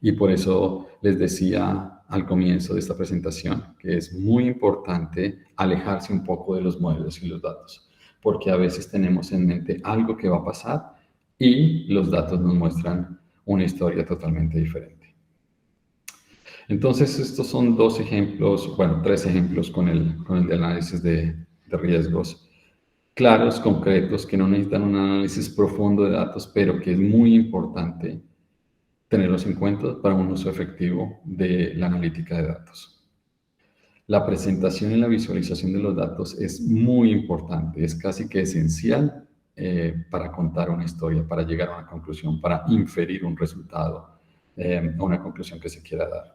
Y por eso les decía al comienzo de esta presentación que es muy importante alejarse un poco de los modelos y los datos, porque a veces tenemos en mente algo que va a pasar y los datos nos muestran una historia totalmente diferente. Entonces, estos son dos ejemplos, bueno, tres ejemplos con el de análisis de riesgos claros, concretos, que no necesitan un análisis profundo de datos, pero que es muy importante tenerlos en cuenta para un uso efectivo de la analítica de datos. La presentación y la visualización de los datos es muy importante, es casi que esencial para contar una historia, para llegar a una conclusión, para inferir un resultado o una conclusión que se quiera dar.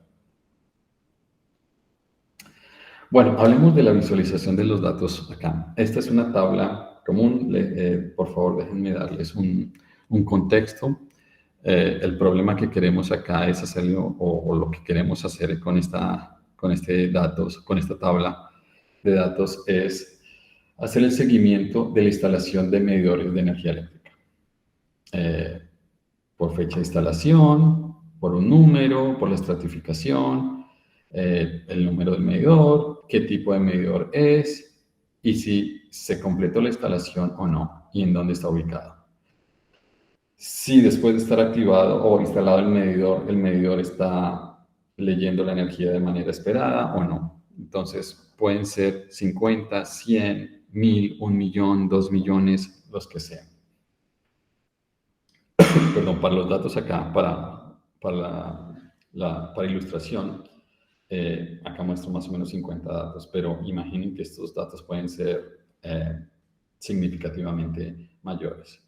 Bueno, hablemos de la visualización de los datos acá. Esta es una tabla común. Por favor, déjenme darles un contexto. El problema que queremos acá es hacerlo, o lo que queremos hacer con esta tabla de datos es hacer el seguimiento de la instalación de medidores de energía eléctrica. Por fecha de instalación, por un número, por la estratificación, el número del medidor, qué tipo de medidor es y si se completó la instalación o no y en dónde está ubicado. Si después de estar activado o instalado el medidor está leyendo la energía de manera esperada o no. Entonces pueden ser 50, 100, 1000, 1 millón, 2 millones, los que sean. Perdón, para los datos acá, para ilustración, acá muestro más o menos 50 datos, pero imaginen que estos datos pueden ser significativamente mayores.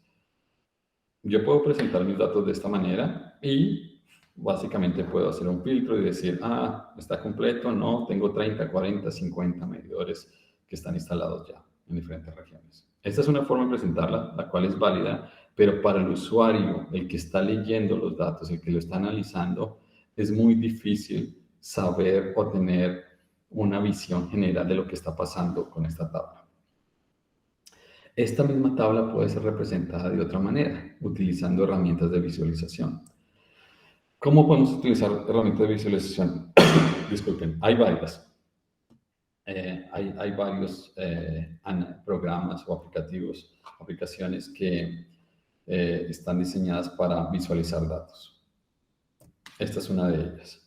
Yo puedo presentar mis datos de esta manera y básicamente puedo hacer un filtro y decir, está completo, no, tengo 30, 40, 50 medidores que están instalados ya en diferentes regiones. Esta es una forma de presentarla, la cual es válida, pero para el usuario, el que está leyendo los datos, el que lo está analizando, es muy difícil saber o tener una visión general de lo que está pasando con esta tabla. Esta misma tabla puede ser representada de otra manera, utilizando herramientas de visualización. ¿Cómo podemos utilizar herramientas de visualización? Disculpen, hay varias. Hay varios programas o aplicaciones que están diseñadas para visualizar datos. Esta es una de ellas.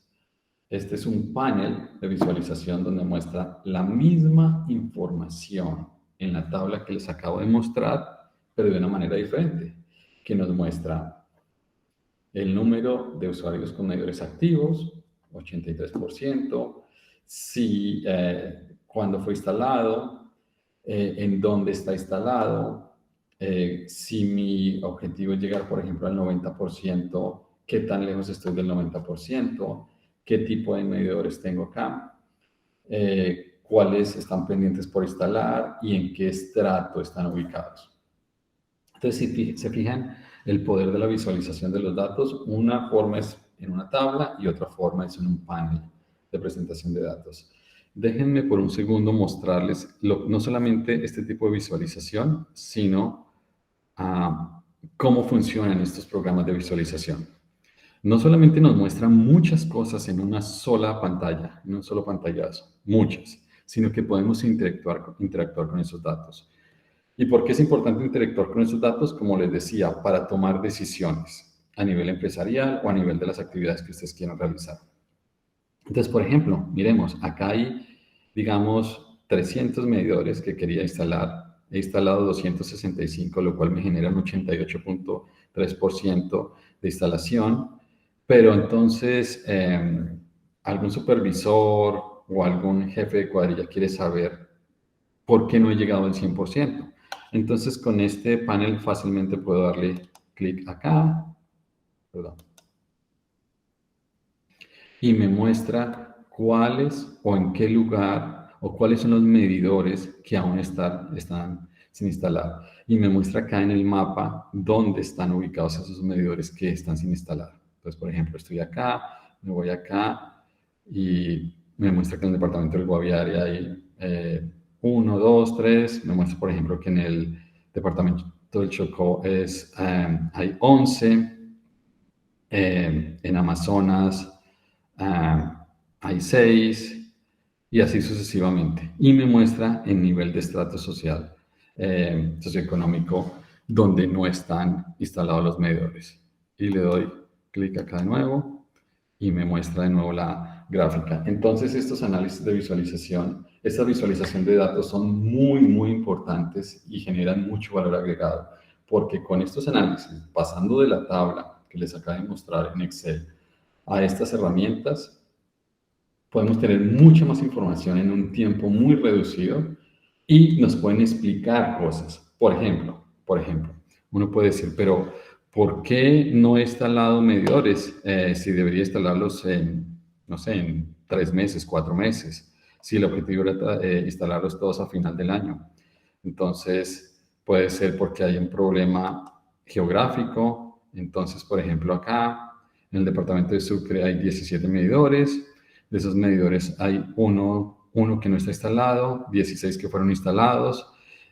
Este es un panel de visualización donde muestra la misma información en la tabla que les acabo de mostrar, pero de una manera diferente, que nos muestra el número de usuarios con medidores activos, 83%, cuándo fue instalado, en dónde está instalado, si mi objetivo es llegar, por ejemplo, al 90%, qué tan lejos estoy del 90%, qué tipo de medidores tengo acá, cuáles están pendientes por instalar y en qué estrato están ubicados. Entonces, si se fijan, el poder de la visualización de los datos, una forma es en una tabla y otra forma es en un panel de presentación de datos. Déjenme por un segundo mostrarles no solamente este tipo de visualización, sino cómo funcionan estos programas de visualización. No solamente nos muestran muchas cosas en una sola pantalla, en un solo pantallazo, muchas, sino que podemos interactuar con esos datos. ¿Y por qué es importante interactuar con esos datos? Como les decía, para tomar decisiones a nivel empresarial o a nivel de las actividades que ustedes quieran realizar. Entonces, por ejemplo, miremos, acá hay, digamos, 300 medidores que quería instalar. He instalado 265, lo cual me genera un 88.3% de instalación. Pero entonces, algún supervisor o algún jefe de cuadrilla quiere saber por qué no he llegado al 100%. Entonces, con este panel fácilmente puedo darle clic acá, perdón, y me muestra cuáles o en qué lugar o cuáles son los medidores que aún están sin instalar. Y me muestra acá en el mapa dónde están ubicados esos medidores que están sin instalar. Entonces, por ejemplo, estoy acá, me voy acá y me muestra que en el departamento del Guaviare hay 1, 2, 3. Me muestra, por ejemplo, que en el departamento del Chocó hay 11. En Amazonas hay 6 y así sucesivamente. Y me muestra el nivel de estrato social, socioeconómico, donde no están instalados los medidores. Y le doy clic acá de nuevo y me muestra de nuevo la gráfica. Entonces, estos análisis de visualización, esta visualización de datos son muy, muy importantes y generan mucho valor agregado, porque con estos análisis, pasando de la tabla que les acabo de mostrar en Excel a estas herramientas, podemos tener mucha más información en un tiempo muy reducido y nos pueden explicar cosas. Por ejemplo, uno puede decir, pero ¿por qué no he instalado medidores si debería instalarlos en, no sé, en 3 meses, 4 meses? Si el objetivo era instalarlos todos a final del año. Entonces, puede ser porque hay un problema geográfico. Entonces, por ejemplo, acá en el departamento de Sucre hay 17 medidores. De esos medidores hay uno que no está instalado, 16 que fueron instalados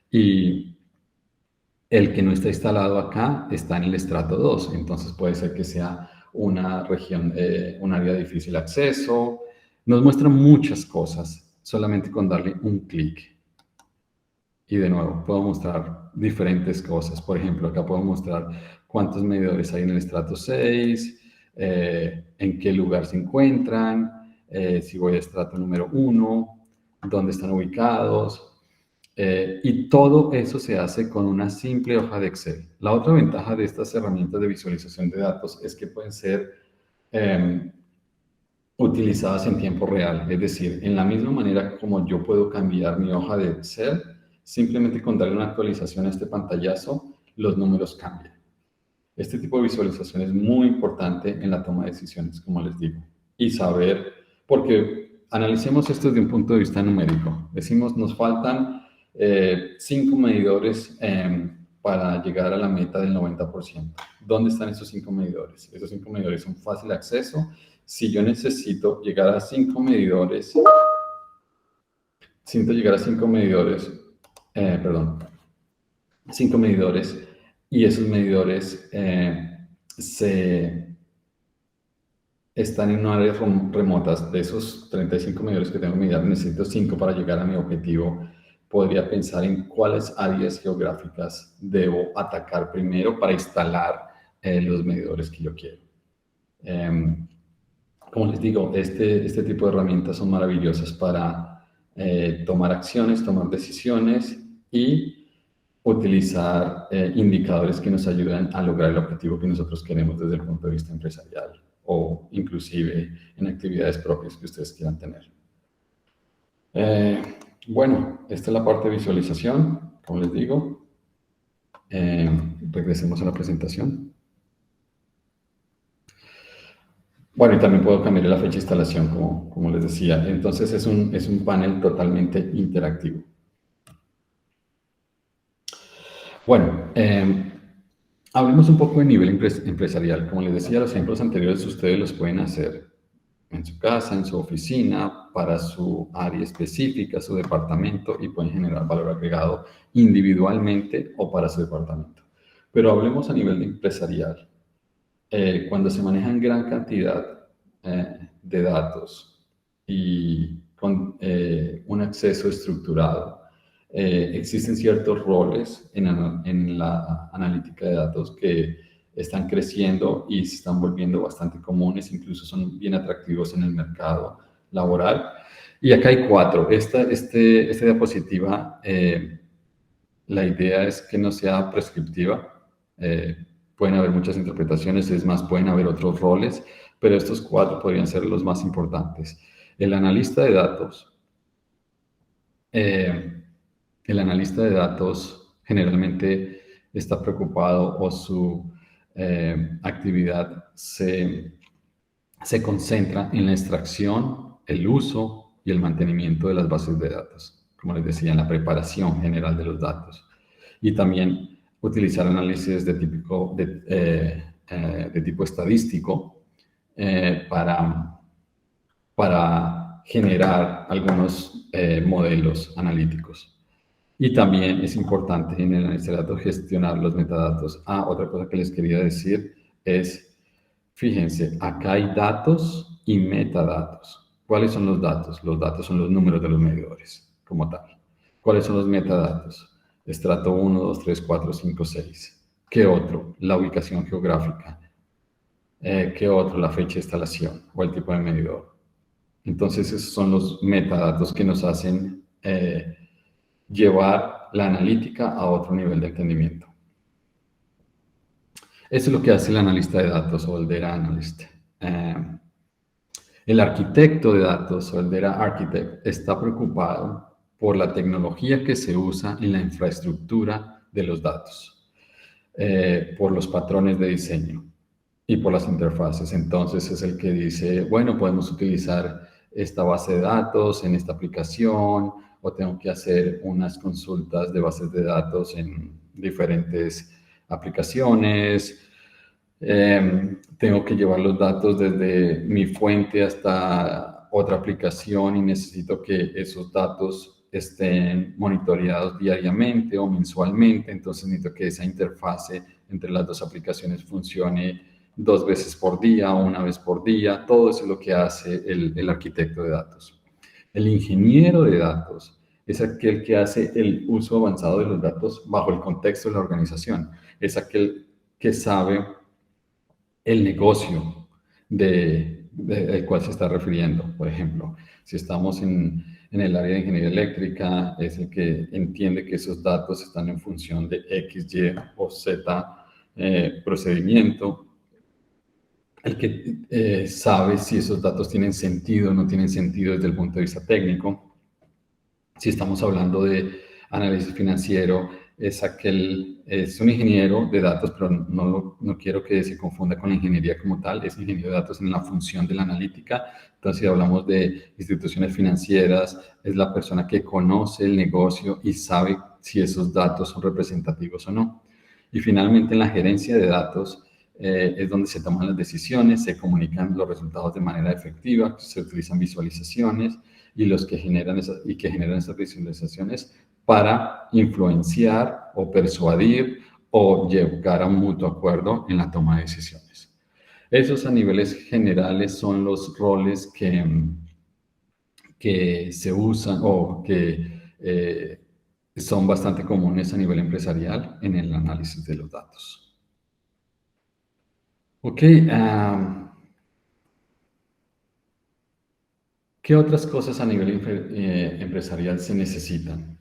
y el que no está instalado acá está en el estrato 2. Entonces puede ser que sea una región, un área de difícil acceso. Nos muestra muchas cosas solamente con darle un clic. Y de nuevo, puedo mostrar diferentes cosas. Por ejemplo, acá puedo mostrar cuántos medidores hay en el estrato 6, en qué lugar se encuentran, si voy a estrato número 1, dónde están ubicados. Y todo eso se hace con una simple hoja de Excel. La otra ventaja de estas herramientas de visualización de datos es que pueden ser utilizadas en tiempo real. Es decir, en la misma manera como yo puedo cambiar mi hoja de Excel, simplemente con darle una actualización a este pantallazo, los números cambian. Este tipo de visualización es muy importante en la toma de decisiones, como les digo. Y saber, porque analicemos esto desde un punto de vista numérico. Decimos, nos faltan 5 medidores para llegar a la meta del 90%. ¿Dónde están esos 5 medidores? Esos 5 medidores son fácil acceso. Si yo necesito llegar a 5 medidores, perdón, 5 medidores, y esos medidores están en áreas remotas. De esos 35 medidores que tengo que medir, necesito 5 para llegar a mi objetivo. Podría pensar en cuáles áreas geográficas debo atacar primero para instalar los medidores que yo quiero. Como les digo, este tipo de herramientas son maravillosas para tomar acciones, tomar decisiones y utilizar indicadores que nos ayuden a lograr el objetivo que nosotros queremos desde el punto de vista empresarial o inclusive en actividades propias que ustedes quieran tener. Bueno, esta es la parte de visualización, como les digo. Regresemos a la presentación. Bueno, y también puedo cambiar la fecha de instalación, como les decía. Entonces, es un panel totalmente interactivo. Bueno, hablemos un poco de nivel empresarial. Como les decía, los ejemplos anteriores ustedes los pueden hacer en su casa, en su oficina, para su área específica, su departamento, y pueden generar valor agregado individualmente o para su departamento. Pero hablemos a nivel empresarial. Cuando se manejan gran cantidad de datos y con un acceso estructurado, existen ciertos roles en la analítica de datos que están creciendo y se están volviendo bastante comunes, incluso son bien atractivos en el mercado laboral. Y acá hay 4. Esta diapositiva, la idea es que no sea prescriptiva. Pueden haber muchas interpretaciones, es más, pueden haber otros roles, pero estos 4 podrían ser los más importantes. El analista de datos, generalmente está preocupado o su actividad se concentra en la extracción, el uso y el mantenimiento de las bases de datos, como les decía, en la preparación general de los datos. Y también utilizar análisis de tipo estadístico para generar algunos modelos analíticos. Y también es importante en el análisis de datos gestionar los metadatos. Otra cosa que les quería decir es, fíjense, acá hay datos y metadatos. ¿Cuáles son los datos? Los datos son los números de los medidores, como tal. ¿Cuáles son los metadatos? Estrato 1, 2, 3, 4, 5, 6. ¿Qué otro? La ubicación geográfica. ¿Qué otro? La fecha de instalación o el tipo de medidor. Entonces, esos son los metadatos que nos hacen llevar la analítica a otro nivel de entendimiento. Eso es lo que hace el analista de datos o el data analyst. El arquitecto de datos o el data architect está preocupado por la tecnología que se usa en la infraestructura de los datos, por los patrones de diseño y por las interfaces. Entonces es el que dice, bueno, podemos utilizar esta base de datos en esta aplicación, o tengo que hacer unas consultas de bases de datos en diferentes aplicaciones. Tengo que llevar los datos desde mi fuente hasta otra aplicación y necesito que esos datos estén monitoreados diariamente o mensualmente. Entonces necesito que esa interfase entre las dos aplicaciones funcione 2 veces por día o 1 vez por día. Todo eso es lo que hace el arquitecto de datos. El ingeniero de datos es aquel que hace el uso avanzado de los datos bajo el contexto de la organización. Es aquel que sabe el negocio del cual se está refiriendo. Por ejemplo, si estamos en el área de ingeniería eléctrica, es el que entiende que esos datos están en función de X, Y o Z procedimiento. El que sabe si esos datos tienen sentido o no tienen sentido desde el punto de vista técnico. Si estamos hablando de análisis financiero, es un ingeniero de datos, pero no quiero que se confunda con la ingeniería como tal, es ingeniero de datos en la función de la analítica. Entonces, si hablamos de instituciones financieras, es la persona que conoce el negocio y sabe si esos datos son representativos o no. Y finalmente, en la gerencia de datos, es donde se toman las decisiones, se comunican los resultados de manera efectiva, se utilizan visualizaciones y que generan esas visualizaciones para influenciar o persuadir o llegar a un mutuo acuerdo en la toma de decisiones. Esos a niveles generales son los roles que se usan o que son bastante comunes a nivel empresarial en el análisis de los datos. Ok, ¿qué otras cosas a nivel empresarial se necesitan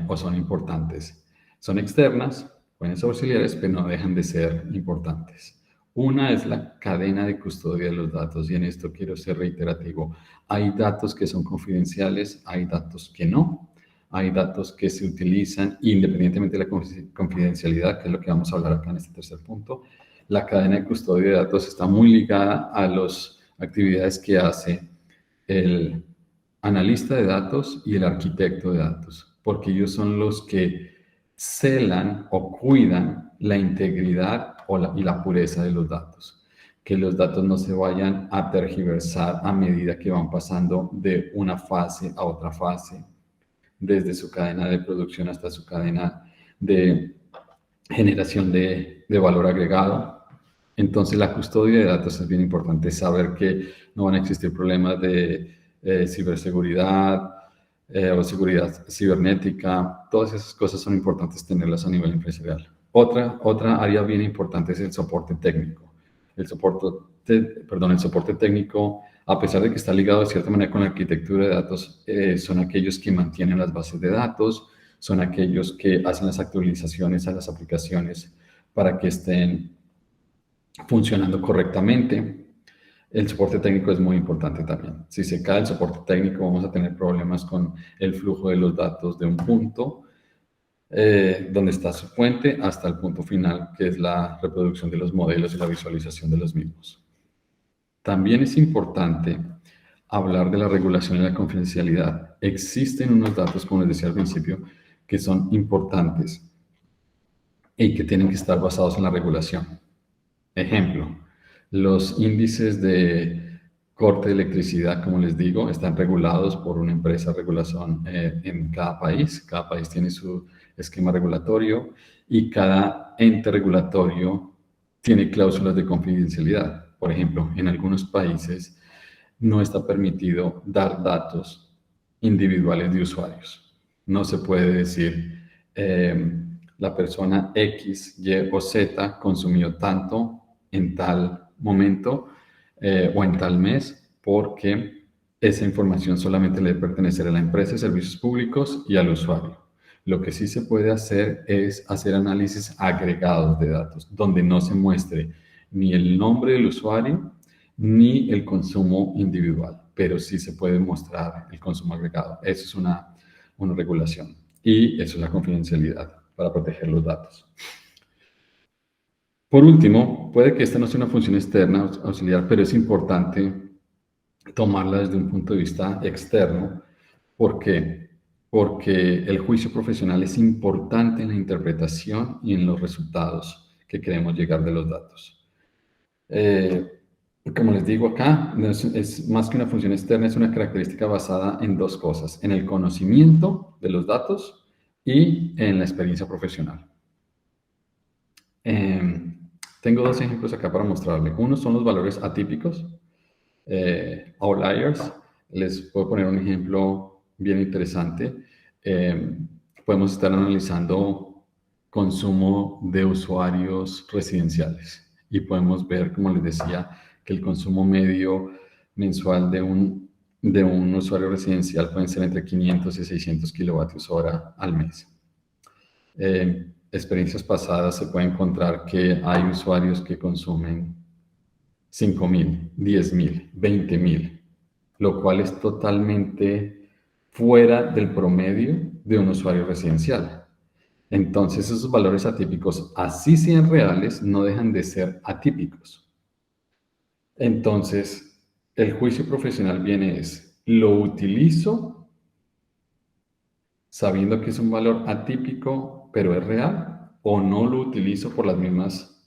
o son importantes? Son externas, pueden ser auxiliares, pero no dejan de ser importantes. Una es la cadena de custodia de los datos, y en esto quiero ser reiterativo. Hay datos que son confidenciales, hay datos que no. Hay datos que se utilizan independientemente de la confidencialidad, que es lo que vamos a hablar acá en este tercer punto. La cadena de custodia de datos está muy ligada a las actividades que hace el analista de datos y el arquitecto de datos, porque ellos son los que celan o cuidan la integridad y la pureza de los datos, que los datos no se vayan a tergiversar a medida que van pasando de una fase a otra fase, desde su cadena de producción hasta su cadena de generación de valor agregado. Entonces, la custodia de datos es bien importante, saber que no van a existir problemas de ciberseguridad o seguridad cibernética. Todas esas cosas son importantes tenerlas a nivel empresarial. Otra área bien importante es el soporte técnico. El soporte técnico, a pesar de que está ligado de cierta manera con la arquitectura de datos, son aquellos que mantienen las bases de datos, son aquellos que hacen las actualizaciones a las aplicaciones para que estén funcionando correctamente. El soporte técnico es muy importante también. Si se cae el soporte técnico, vamos a tener problemas con el flujo de los datos de un punto donde está su fuente hasta el punto final, que es la reproducción de los modelos y la visualización de los mismos. También es importante hablar de la regulación y la confidencialidad. Existen unos datos, como les decía al principio, que son importantes y que tienen que estar basados en la regulación. Ejemplo, los índices de corte de electricidad, como les digo, están regulados por una empresa de regulación en cada país. Cada país tiene su esquema regulatorio y cada ente regulatorio tiene cláusulas de confidencialidad. Por ejemplo, en algunos países no está permitido dar datos individuales de usuarios. No se puede decir la persona X, Y o Z consumió tanto en tal momento o en tal mes, porque esa información solamente le pertenece a la empresa de servicios públicos y al usuario. Lo que sí se puede hacer es hacer análisis agregados de datos, donde no se muestre ni el nombre del usuario ni el consumo individual, pero sí se puede mostrar el consumo agregado. Eso es una regulación y eso es la confidencialidad para proteger los datos. Por último, puede que esta no sea una función externa auxiliar, pero es importante tomarla desde un punto de vista externo. ¿Por qué? Porque el juicio profesional es importante en la interpretación y en los resultados que queremos llegar de los datos. Como les digo acá, es más que una función externa, es una característica basada en dos cosas, en el conocimiento de los datos y en la experiencia profesional. Tengo dos ejemplos acá para mostrarle. Uno son los valores atípicos, outliers. Les puedo poner un ejemplo bien interesante. Podemos estar analizando consumo de usuarios residenciales y podemos ver, como les decía, que el consumo medio mensual de un usuario residencial puede ser entre 500 y 600 kilovatios hora al mes. Experiencias pasadas se puede encontrar que hay usuarios que consumen 5.000, 10.000, 20.000, lo cual es totalmente fuera del promedio de un usuario residencial. Entonces, esos valores atípicos, así sean reales, no dejan de ser atípicos. Entonces, el juicio profesional viene ¿lo utilizo sabiendo que es un valor atípico, pero es real? ¿O no lo utilizo por los mismos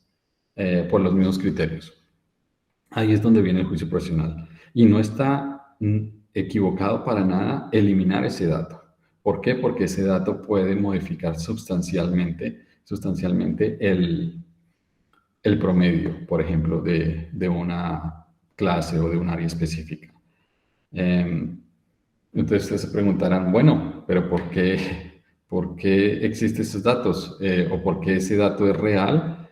criterios? Ahí es donde viene el juicio profesional. Y no está equivocado para nada eliminar ese dato. ¿Por qué? Porque ese dato puede modificar sustancialmente el promedio, por ejemplo, de una clase o de un área específica. Entonces ustedes se preguntarán, bueno, pero ¿por qué existen esos datos? ¿O por qué ese dato es real,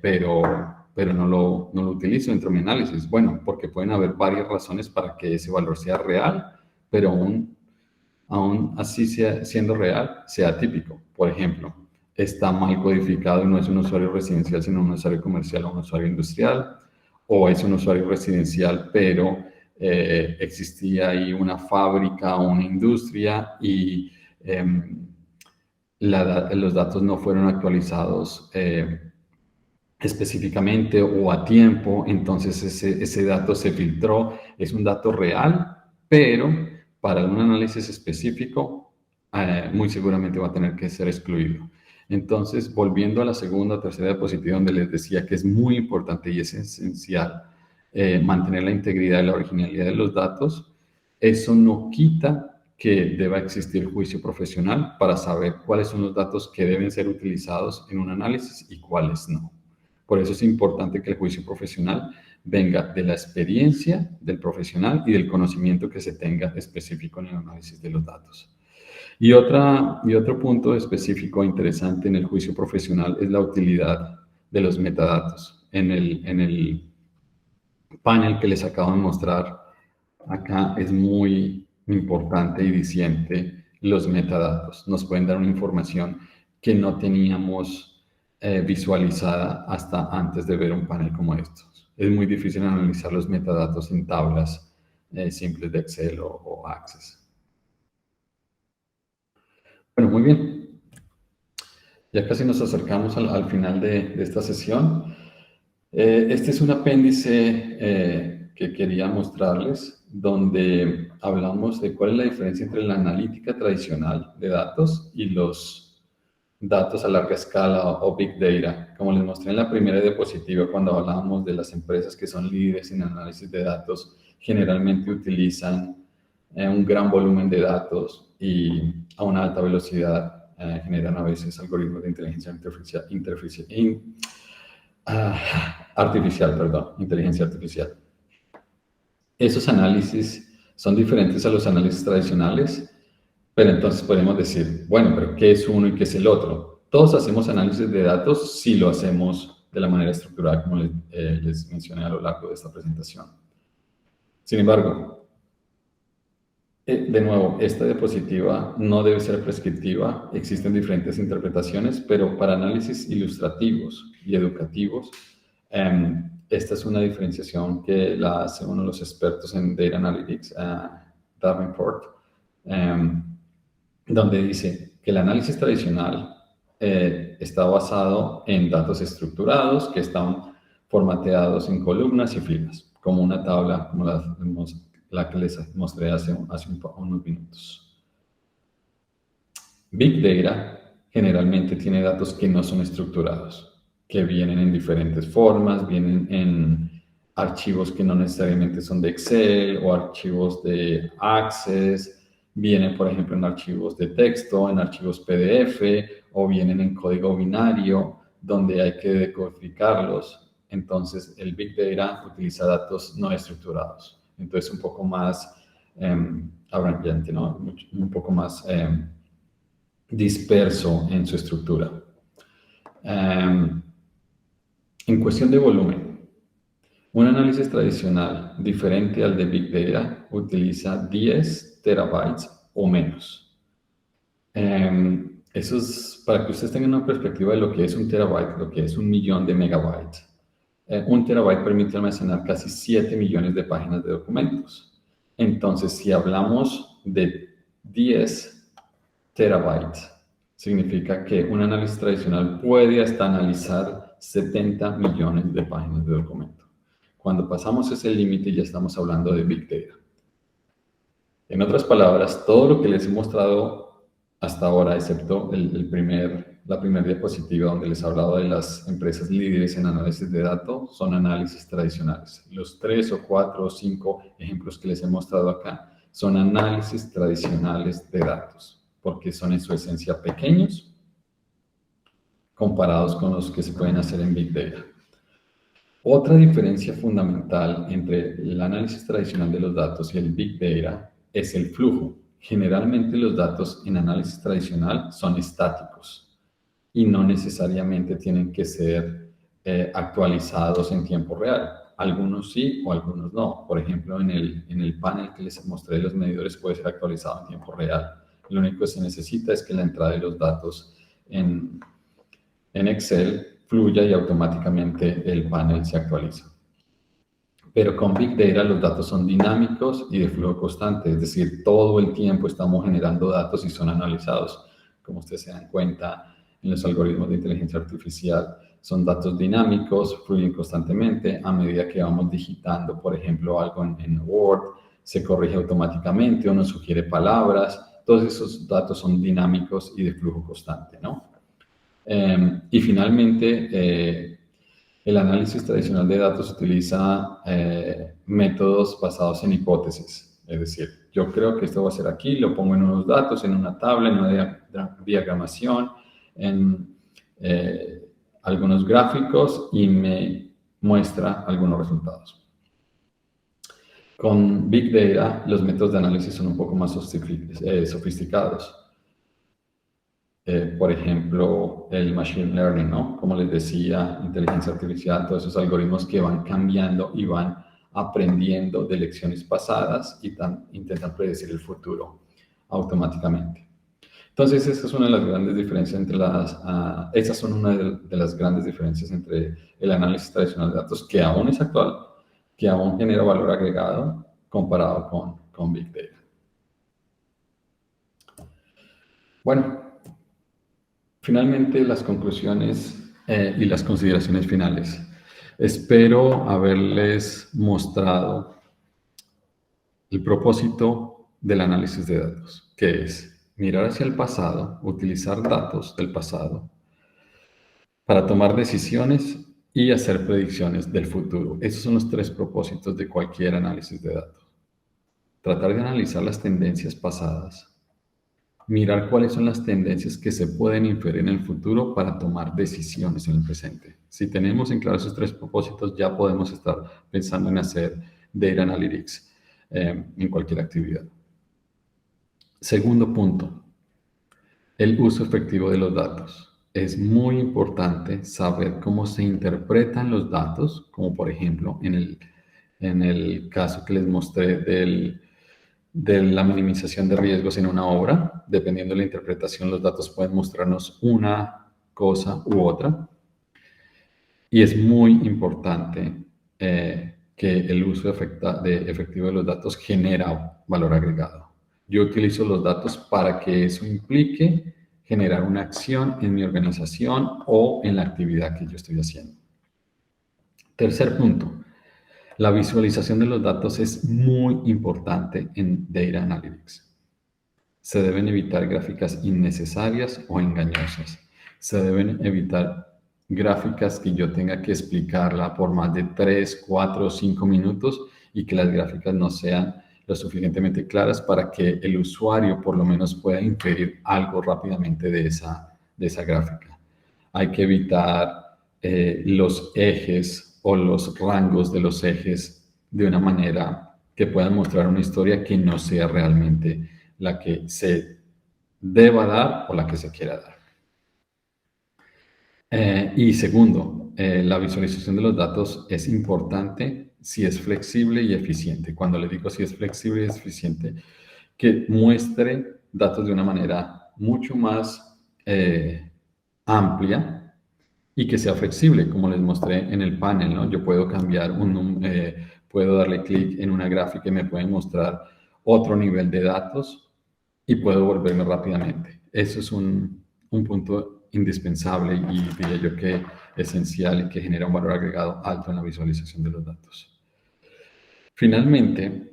pero no lo utilizo dentro de mi análisis? Bueno, porque pueden haber varias razones para que ese valor sea real, pero aún así siendo real, sea atípico. Por ejemplo, está mal codificado y no es un usuario residencial, sino un usuario comercial o un usuario industrial, o es un usuario residencial, pero existía ahí una fábrica o una industria y los datos no fueron actualizados específicamente o a tiempo, entonces ese dato se filtró, es un dato real, pero para un análisis específico muy seguramente va a tener que ser excluido. Entonces, volviendo a la segunda o tercera diapositiva donde les decía que es muy importante y es esencial mantener la integridad y la originalidad de los datos, eso no quita que deba existir juicio profesional para saber cuáles son los datos que deben ser utilizados en un análisis y cuáles no. Por eso es importante que el juicio profesional venga de la experiencia del profesional y del conocimiento que se tenga específico en el análisis de los datos. Y otro punto específico interesante en el juicio profesional es la utilidad de los metadatos. En el panel que les acabo de mostrar acá es muy importante y diciente los metadatos. Nos pueden dar una información que no teníamos visualizada hasta antes de ver un panel como estos. Es muy difícil analizar los metadatos en tablas simples de Excel o Access. Bueno, muy bien. Ya casi nos acercamos al final de esta sesión. Este es un apéndice que quería mostrarles, donde hablamos de cuál es la diferencia entre la analítica tradicional de datos y los datos a larga escala o Big Data. Como les mostré en la primera diapositiva, cuando hablábamos de las empresas que son líderes en análisis de datos, generalmente utilizan un gran volumen de datos y a una alta velocidad generan a veces algoritmos de inteligencia inteligencia artificial. Esos análisis son diferentes a los análisis tradicionales, pero entonces podemos decir, bueno, pero ¿qué es uno y qué es el otro? Todos hacemos análisis de datos si lo hacemos de la manera estructurada, como les mencioné a lo largo de esta presentación. Sin embargo, de nuevo, esta diapositiva no debe ser prescriptiva, existen diferentes interpretaciones, pero para análisis ilustrativos y educativos, esta es una diferenciación que la hace uno de los expertos en Data Analytics, Davenport, donde dice que el análisis tradicional está basado en datos estructurados que están formateados en columnas y filas, como una tabla, como la que les mostré hace unos minutos. Big Data generalmente tiene datos que no son estructurados, que vienen en diferentes formas, vienen en archivos que no necesariamente son de Excel o archivos de Access, vienen, por ejemplo, en archivos de texto, en archivos PDF o vienen en código binario, donde hay que decodificarlos. Entonces, el Big Data utiliza datos no estructurados. Entonces, un poco más abrangente, ¿no? Un poco más disperso en su estructura. En cuestión de volumen, un análisis tradicional diferente al de Big Data utiliza 10 terabytes o menos. Eso es para que ustedes tengan una perspectiva de lo que es un terabyte, lo que es 1.000.000 de megabytes. Un terabyte permite almacenar casi 7 millones de páginas de documentos. Entonces, si hablamos de 10 terabytes, significa que un análisis tradicional puede hasta analizar 70 millones de páginas de documento. Cuando pasamos ese límite ya estamos hablando de Big Data. En otras palabras, todo lo que les he mostrado hasta ahora, excepto la primera diapositiva donde les he hablado de las empresas líderes en análisis de datos, son análisis tradicionales. Los 3 o 4 o 5 ejemplos que les he mostrado acá son análisis tradicionales de datos, porque son en su esencia pequeños comparados con los que se pueden hacer en Big Data. Otra diferencia fundamental entre el análisis tradicional de los datos y el Big Data es el flujo. Generalmente los datos en análisis tradicional son estáticos y no necesariamente tienen que ser actualizados en tiempo real. Algunos sí o algunos no. Por ejemplo, en el panel que les mostré de los medidores puede ser actualizado en tiempo real. Lo único que se necesita es que la entrada de los datos en Excel fluya y automáticamente el panel se actualiza. Pero con Big Data los datos son dinámicos y de flujo constante, es decir, todo el tiempo estamos generando datos y son analizados. Como ustedes se dan cuenta en los algoritmos de inteligencia artificial, son datos dinámicos, fluyen constantemente. A medida que vamos digitando, por ejemplo, algo en Word, se corrige automáticamente o nos sugiere palabras. Todos esos datos son dinámicos y de flujo constante, ¿no? Y finalmente, el análisis tradicional de datos utiliza métodos basados en hipótesis. Es decir, yo creo que esto va a ser aquí, lo pongo en unos datos, en una tabla, en una diagramación, en algunos gráficos y me muestra algunos resultados. Con Big Data, los métodos de análisis son un poco más sofisticados. Por ejemplo, el Machine Learning, ¿no? Como les decía, inteligencia artificial, todos esos algoritmos que van cambiando y van aprendiendo de lecciones pasadas y intentan predecir el futuro automáticamente. Entonces, esa es una de las grandes diferencias entre esas son una de las grandes diferencias entre el análisis tradicional de datos, que aún es actual, que aún genera valor agregado comparado con Big Data. Bueno, finalmente las conclusiones y las consideraciones finales. Espero haberles mostrado el propósito del análisis de datos, que es mirar hacia el pasado, utilizar datos del pasado para tomar decisiones y hacer predicciones del futuro. Esos son los tres propósitos de cualquier análisis de datos. Tratar de analizar las tendencias pasadas, mirar cuáles son las tendencias que se pueden inferir en el futuro para tomar decisiones en el presente. Si tenemos en claro esos tres propósitos, ya podemos estar pensando en hacer data analytics en cualquier actividad. Segundo punto, el uso efectivo de los datos. Es muy importante saber cómo se interpretan los datos, como por ejemplo en el caso que les mostré de la minimización de riesgos en una obra. Dependiendo de la interpretación, los datos pueden mostrarnos una cosa u otra. Y es muy importante que el uso efectivo de los datos genera valor agregado. Yo utilizo los datos para que eso implique generar una acción en mi organización o en la actividad que yo estoy haciendo. Tercer punto, la visualización de los datos es muy importante en Data Analytics. Se deben evitar gráficas innecesarias o engañosas. Se deben evitar gráficas que yo tenga que explicarla por más de 3, 4 o 5 minutos y que las gráficas no sean lo suficientemente claras para que el usuario por lo menos pueda inferir algo rápidamente de esa gráfica. Hay que evitar los ejes o los rangos de los ejes de una manera que puedan mostrar una historia que no sea realmente la que se deba dar o la que se quiera dar. Y segundo, la visualización de los datos es importante si es flexible y eficiente. Cuando le digo si es flexible y eficiente, que muestre datos de una manera mucho más amplia y que sea flexible, como les mostré en el panel, ¿no? Yo puedo cambiar puedo darle clic en una gráfica y me pueden mostrar otro nivel de datos y puedo volverme rápidamente. Eso es un punto indispensable y diría yo que esencial y que genera un valor agregado alto en la visualización de los datos. Finalmente,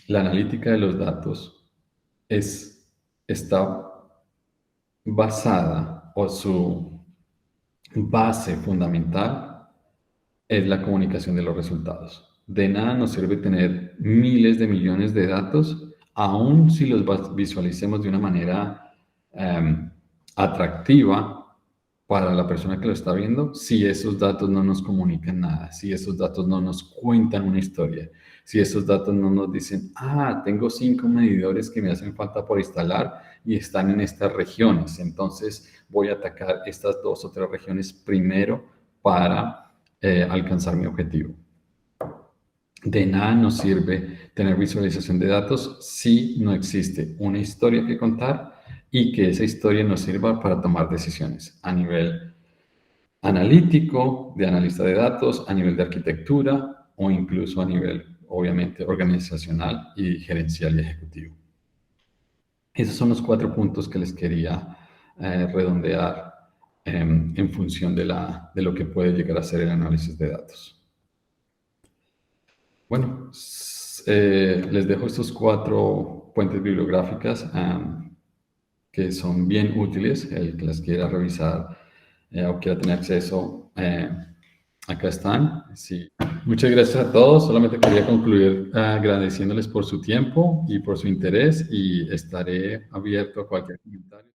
la analítica de los datos está basada, o su base fundamental es la comunicación de los resultados. De nada nos sirve tener miles de millones de datos, aun si los visualicemos de una manera atractiva para la persona que lo está viendo, si esos datos no nos comunican nada, si esos datos no nos cuentan una historia, si esos datos no nos dicen, tengo 5 medidores que me hacen falta por instalar y están en estas regiones, entonces voy a atacar estas 2 o 3 regiones primero para alcanzar mi objetivo. De nada nos sirve tener visualización de datos si no existe una historia que contar y que esa historia nos sirva para tomar decisiones a nivel analítico, de analista de datos, a nivel de arquitectura o incluso a nivel, obviamente, organizacional y gerencial y ejecutivo. Esos son los 4 puntos que les quería redondear en función de lo que puede llegar a ser el análisis de datos. Bueno, les dejo estos 4 fuentes bibliográficas que son bien útiles. El que las quiera revisar o quiera tener acceso, acá están. Sí. Muchas gracias a todos. Solamente quería concluir agradeciéndoles por su tiempo y por su interés y estaré abierto a cualquier comentario.